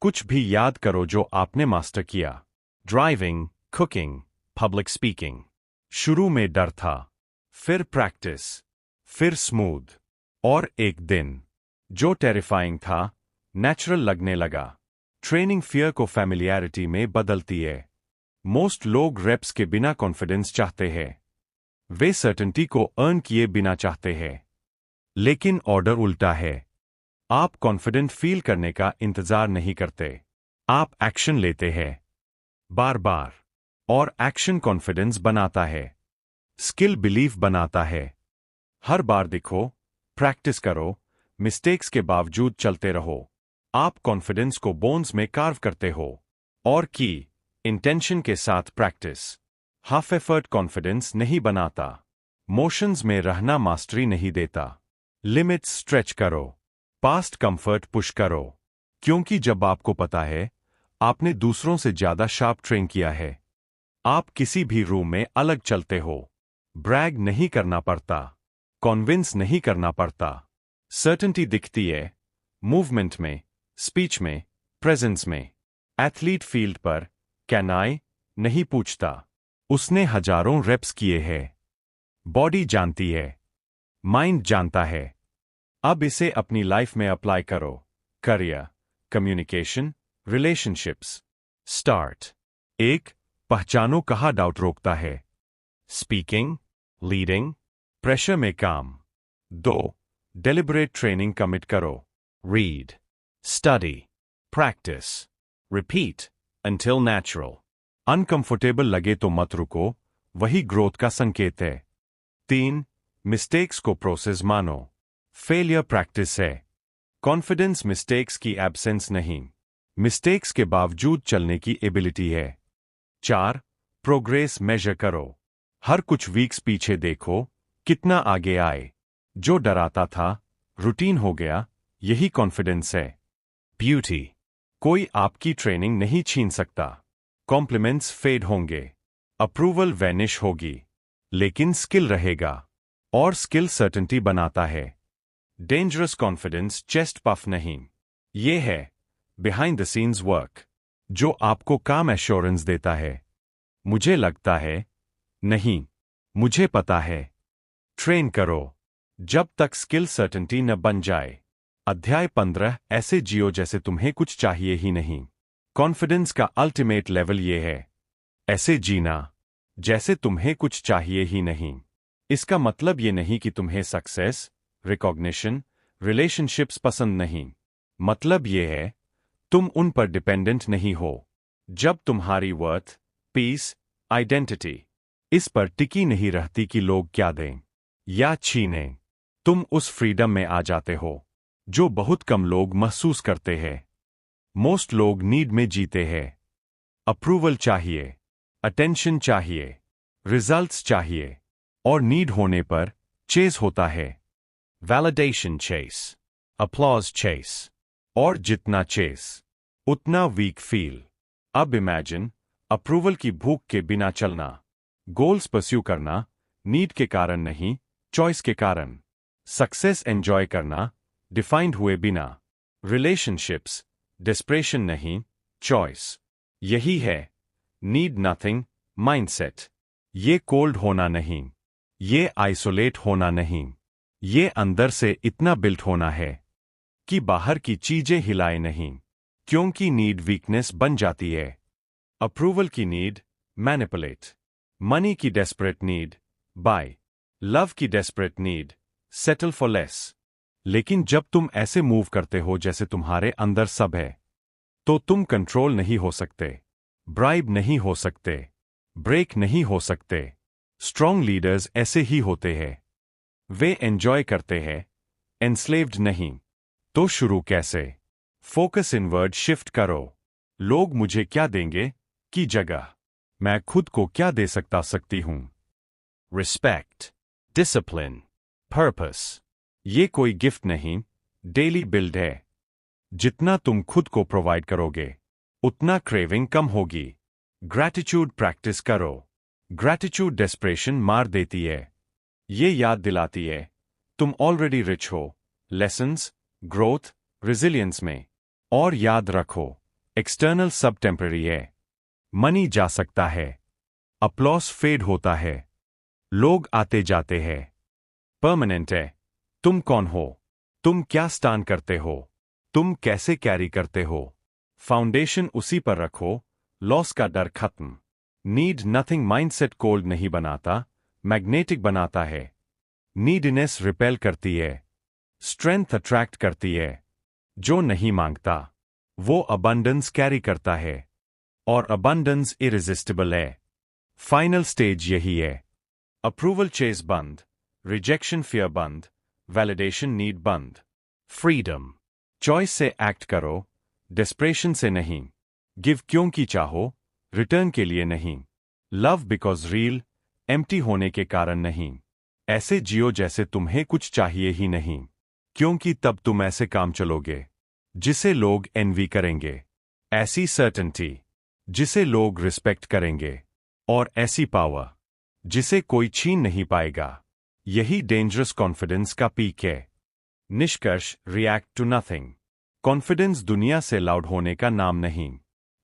कुछ भी याद करो जो आपने मास्टर किया। Driving, cooking, public speaking. शुरू में डर था, फिर प्रैक्टिस, फिर स्मूथ, और एक दिन जो टेरिफाइंग था नेचुरल लगने लगा। ट्रेनिंग फियर को फैमिलियरिटी में बदलती है। मोस्ट लोग रेप्स के बिना कॉन्फिडेंस चाहते हैं, वे सर्टेनिटी को अर्न किए बिना चाहते हैं। लेकिन ऑर्डर उल्टा है। आप कॉन्फिडेंट फील करने का इंतजार नहीं करते, आप एक्शन लेते हैं बार बार। और एक्शन कॉन्फिडेंस बनाता है, स्किल बिलीफ बनाता है। हर बार दिखो, प्रैक्टिस करो, मिस्टेक्स के बावजूद चलते रहो। आप कॉन्फिडेंस को बोन्स में कार्व करते हो। और की इंटेंशन के साथ प्रैक्टिस। हाफ एफर्ट कॉन्फिडेंस नहीं बनाता, मोशंस में रहना मास्टरी नहीं देता। लिमिट्स स्ट्रेच करो, पास्ट कंफर्ट पुश करो। क्योंकि जब आपको पता है आपने दूसरों से ज्यादा शार्प ट्रेन किया है, आप किसी भी रूम में अलग चलते हो। ब्रैग नहीं करना पड़ता, कॉन्विंस नहीं करना पड़ता। सर्टेनिटी दिखती है मूवमेंट में, स्पीच में, प्रेजेंस में। एथलीट फील्ड पर कैन आई नहीं पूछता, उसने हजारों रेप्स किए हैं। बॉडी जानती है, माइंड जानता है। अब इसे अपनी लाइफ में अप्लाई करो। Career, communication, relationships. स्टार्ट। 1. पहचानो कहाँ डाउट रोकता है। स्पीकिंग, लीडिंग, प्रेशर में काम। 2. डेलिबरेट ट्रेनिंग कमिट करो। Read. Study. Practice. Repeat until natural. Uncomfortable लगे तो मत रुको, वही ग्रोथ का संकेत है। 3. मिस्टेक्स को प्रोसेस मानो, फेलियर प्रैक्टिस है। कॉन्फिडेंस मिस्टेक्स की एब्सेंस नहीं, मिस्टेक्स के बावजूद चलने की एबिलिटी है। 4. प्रोग्रेस मेजर करो, हर कुछ वीक्स पीछे देखो, कितना आगे आए। जो डराता था रूटीन हो गया, यही कॉन्फिडेंस है। Beauty. कोई आपकी ट्रेनिंग नहीं छीन सकता। कॉम्प्लीमेंट्स फेड होंगे, अप्रूवल वैनिश होगी, लेकिन स्किल रहेगा, और स्किल सर्टेनिटी बनाता है। डेंजरस कॉन्फिडेंस चेस्ट पफ नहीं, ये है बिहाइंड द सीन्स वर्क, जो आपको काम एश्योरेंस देता है। मुझे लगता है, नहीं, मुझे पता है। ट्रेन करो जब तक स्किल सर्टेनिटी न बन जाए। अध्याय 15। ऐसे जियो जैसे तुम्हें कुछ चाहिए ही नहीं। कॉन्फिडेंस का अल्टीमेट लेवल ये है, ऐसे जीना जैसे तुम्हें कुछ चाहिए ही नहीं। इसका मतलब ये नहीं कि तुम्हें सक्सेस, रिकॉग्निशन, रिलेशनशिप्स पसंद नहीं। मतलब ये है, तुम उन पर डिपेंडेंट नहीं हो। जब तुम्हारी वर्थ, पीस, आइडेंटिटी इस पर टिकी नहीं रहती कि लोग क्या दें या छीनें, तुम उस फ्रीडम में आ जाते हो जो बहुत कम लोग महसूस करते हैं। मोस्ट लोग नीड में जीते हैं। अप्रूवल चाहिए, अटेंशन चाहिए, रिजल्ट्स चाहिए, और नीड होने पर चेस होता है। Validation chase. Applause chase. और जितना चेस उतना वीक फील। अब इमेजिन अप्रूवल की भूख के बिना चलना, गोल्स परस्यू करना, नीड के कारण नहीं, चॉइस के कारण। सक्सेस एंजॉय करना, डिफाइंड हुए बिना। रिलेशनशिप्स, डिस्प्रेशन नहीं, चॉइस। यही है नीड नथिंग माइंडसेट। ये कोल्ड होना नहीं, ये आइसोलेट होना नहीं, ये अंदर से इतना बिल्ट होना है कि बाहर की चीजें हिलाए नहीं, क्योंकि नीड वीकनेस बन जाती है। अप्रूवल की नीड मैनिपुलेट, मनी की डेस्परेट नीड बाय, लव की desperate need settle for less. लेकिन जब तुम ऐसे मूव करते हो जैसे तुम्हारे अंदर सब है, तो तुम कंट्रोल नहीं हो सकते, ब्राइब नहीं हो सकते, ब्रेक नहीं हो सकते। स्ट्रॉन्ग लीडर्स ऐसे ही होते हैं। वे एंजॉय करते हैं, एनस्लेव्ड नहीं। तो शुरू कैसे? फोकस इनवर्ड शिफ्ट करो। लोग मुझे क्या देंगे की जगह मैं खुद को क्या दे सकती हूं। Respect. Discipline. Purpose. ये कोई गिफ्ट नहीं, डेली बिल्ड है। जितना तुम खुद को प्रोवाइड करोगे, उतना क्रेविंग कम होगी। ग्रैटिट्यूड प्रैक्टिस करो। ग्रैटिट्यूड डेस्परेशन मार देती है। ये याद दिलाती है तुम ऑलरेडी रिच हो, लेसन्स, ग्रोथ, रिजिलियंस में। और याद रखो, एक्सटर्नल सब टेम्पररी है। मनी जा सकता है, अप्लॉस फेड होता है, लोग आते जाते हैं। परमानेंट है। तुम कौन हो? तुम क्या स्टैंड करते हो? तुम कैसे कैरी करते हो? फाउंडेशन उसी पर रखो। लॉस का डर खत्म। नीड नथिंग माइंडसेट कोल्ड नहीं बनाता, मैग्नेटिक बनाता है। नीडनेस रिपेल करती है, स्ट्रेंथ अट्रैक्ट करती है। जो नहीं मांगता वो अबंडेंस कैरी करता है, और अबंडेंस इरेजिस्टिबल है। फाइनल स्टेज यही है। अप्रूवल चेस बंद, रिजेक्शन फियर बंद, वैलिडेशन नीड बंद। Freedom. चॉइस से एक्ट करो, डेस्परेशन से नहीं। गिव क्योंकि चाहो, रिटर्न के लिए नहीं। लव बिकॉज रील, एम्प्टी होने के कारण नहीं। ऐसे जियो जैसे तुम्हें कुछ चाहिए ही नहीं, क्योंकि तब तुम ऐसे काम चलोगे जिसे लोग एनवी करेंगे, ऐसी सर्टेनिटी जिसे लोग रिस्पेक्ट करेंगे, और ऐसी पावर जिसे कोई छीन नहीं पाएगा। यही डेंजरस कॉन्फिडेंस का पीक है। निष्कर्ष, रिएक्ट टू नथिंग। कॉन्फिडेंस दुनिया से लाउड होने का नाम नहीं।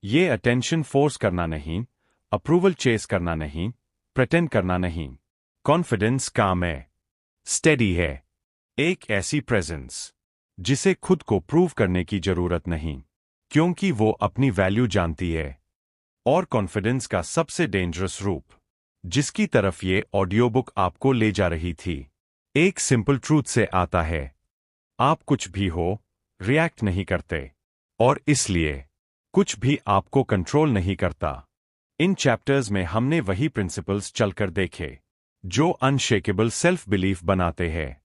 ये अटेंशन फोर्स करना नहीं, अप्रूवल चेस करना नहीं, प्रिटेंड करना नहीं। कॉन्फिडेंस काम है, स्टेडी है, एक ऐसी प्रेजेंस जिसे खुद को प्रूव करने की जरूरत नहीं, क्योंकि वो अपनी वैल्यू जानती है। और कॉन्फिडेंस का सबसे डेंजरस रूप, जिसकी तरफ ये ऑडियो बुक आपको ले जा रही थी, एक सिंपल ट्रूथ से आता है। आप कुछ भी हो, रिएक्ट नहीं करते, और इसलिए कुछ भी आपको कंट्रोल नहीं करता। इन चैप्टर्स में हमने वही प्रिंसिपल्स चलकर देखे जो अनशेकेबल सेल्फ बिलीफ बनाते हैं।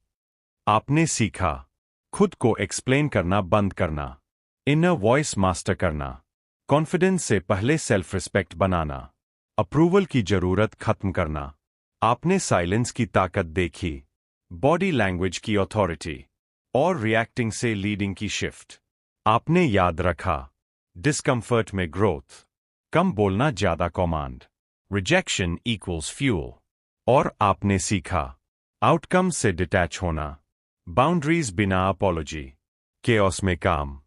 आपने सीखा खुद को एक्सप्लेन करना बंद करना, इनर वॉइस मास्टर करना, कॉन्फिडेंस से पहले सेल्फ रिस्पेक्ट बनाना, अप्रूवल की जरूरत खत्म करना। आपने साइलेंस की ताकत देखी, बॉडी लैंग्वेज की अथॉरिटी, और रिएक्टिंग से लीडिंग की शिफ्ट। आपने याद रखा, डिस्कम्फर्ट में ग्रोथ, कम बोलना ज्यादा कमांड, रिजेक्शन इक्वल्स फ्यूल। और आपने सीखा आउटकम से डिटैच होना, बाउंड्रीज बिना अपॉलॉजी, केओस में काम,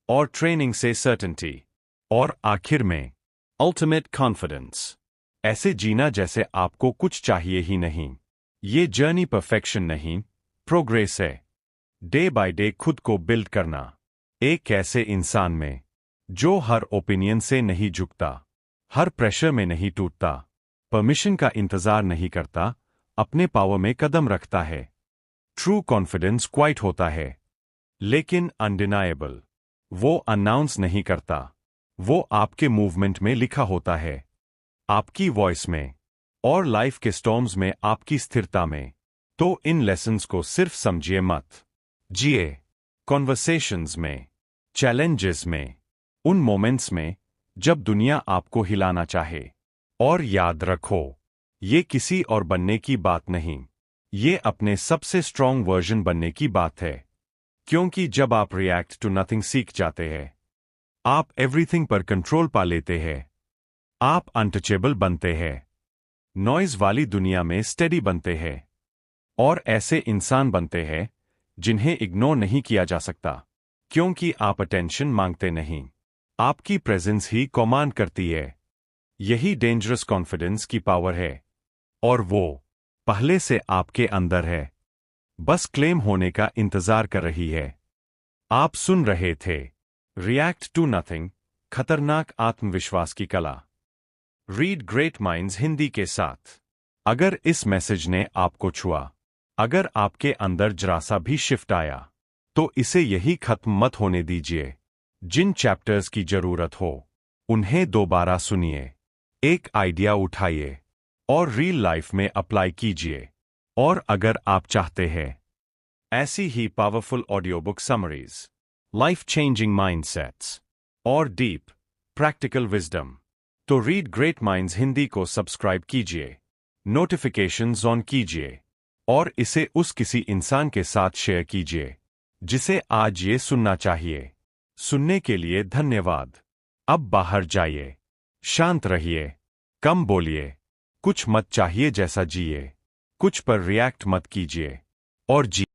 और ट्रेनिंग से सर्टेनिटी। और आखिर में अल्टीमेट कॉन्फिडेंस, ऐसे जीना जैसे आपको कुछ चाहिए ही नहीं। ये जर्नी परफेक्शन नहीं, प्रोग्रेस है। डे बाय डे खुद को बिल्ड करना, एक ऐसे इंसान में जो हर ओपिनियन से नहीं झुकता, हर प्रेशर में नहीं टूटता, परमिशन का इंतजार नहीं करता, अपने पावर में कदम रखता है। ट्रू कॉन्फिडेंस क्वाइट होता है, लेकिन अनडिनाएबल। वो अनाउंस नहीं करता, वो आपके मूवमेंट में लिखा होता है, आपकी वॉइस में, और लाइफ के स्टॉर्म्स में आपकी स्थिरता में। तो इन लेसन्स को सिर्फ समझिए मत, जिए। कॉन्वर्सेशंस में, चैलेंजेस में, उन मोमेंट्स में जब दुनिया आपको हिलाना चाहे। और याद रखो, ये किसी और बनने की बात नहीं, ये अपने सबसे स्ट्रॉन्ग वर्जन बनने की बात है। क्योंकि जब आप रिएक्ट टू नथिंग सीख जाते हैं, आप एवरीथिंग पर कंट्रोल पा लेते हैं। आप अनटचेबल बनते हैं, नॉइज वाली दुनिया में स्टेडी बनते हैं, और ऐसे इंसान बनते हैं जिन्हें इग्नोर नहीं किया जा सकता, क्योंकि आप अटेंशन मांगते नहीं, आपकी प्रेजेंस ही कमांड करती है। यही डेंजरस कॉन्फिडेंस की पावर है, और वो पहले से आपके अंदर है, बस क्लेम होने का इंतजार कर रही है। आप सुन रहे थे रिएक्ट टू नथिंग, खतरनाक आत्मविश्वास की कला। रीड ग्रेट माइंड्स हिंदी के साथ। अगर इस मैसेज ने आपको छुआ, अगर आपके अंदर जरा सा भी शिफ्ट आया, तो इसे यही खत्म मत होने दीजिए। जिन चैप्टर्स की जरूरत हो, उन्हें दोबारा सुनिए, एक आइडिया उठाइए, और रियल लाइफ में अप्लाई कीजिए। और अगर आप चाहते हैं ऐसी ही powerful audio book summaries, life changing mindsets, और डीप प्रैक्टिकल विजडम, तो रीड ग्रेट माइंड्स हिंदी को सब्सक्राइब कीजिए, नोटिफिकेशंस ऑन कीजिए, और इसे उस किसी इंसान के साथ शेयर कीजिए जिसे आज ये सुनना चाहिए। सुनने के लिए धन्यवाद। अब बाहर जाइए, शांत रहिए, कम बोलिए, कुछ मत चाहिए जैसा जिए, कुछ पर रिएक्ट मत कीजिए, और जी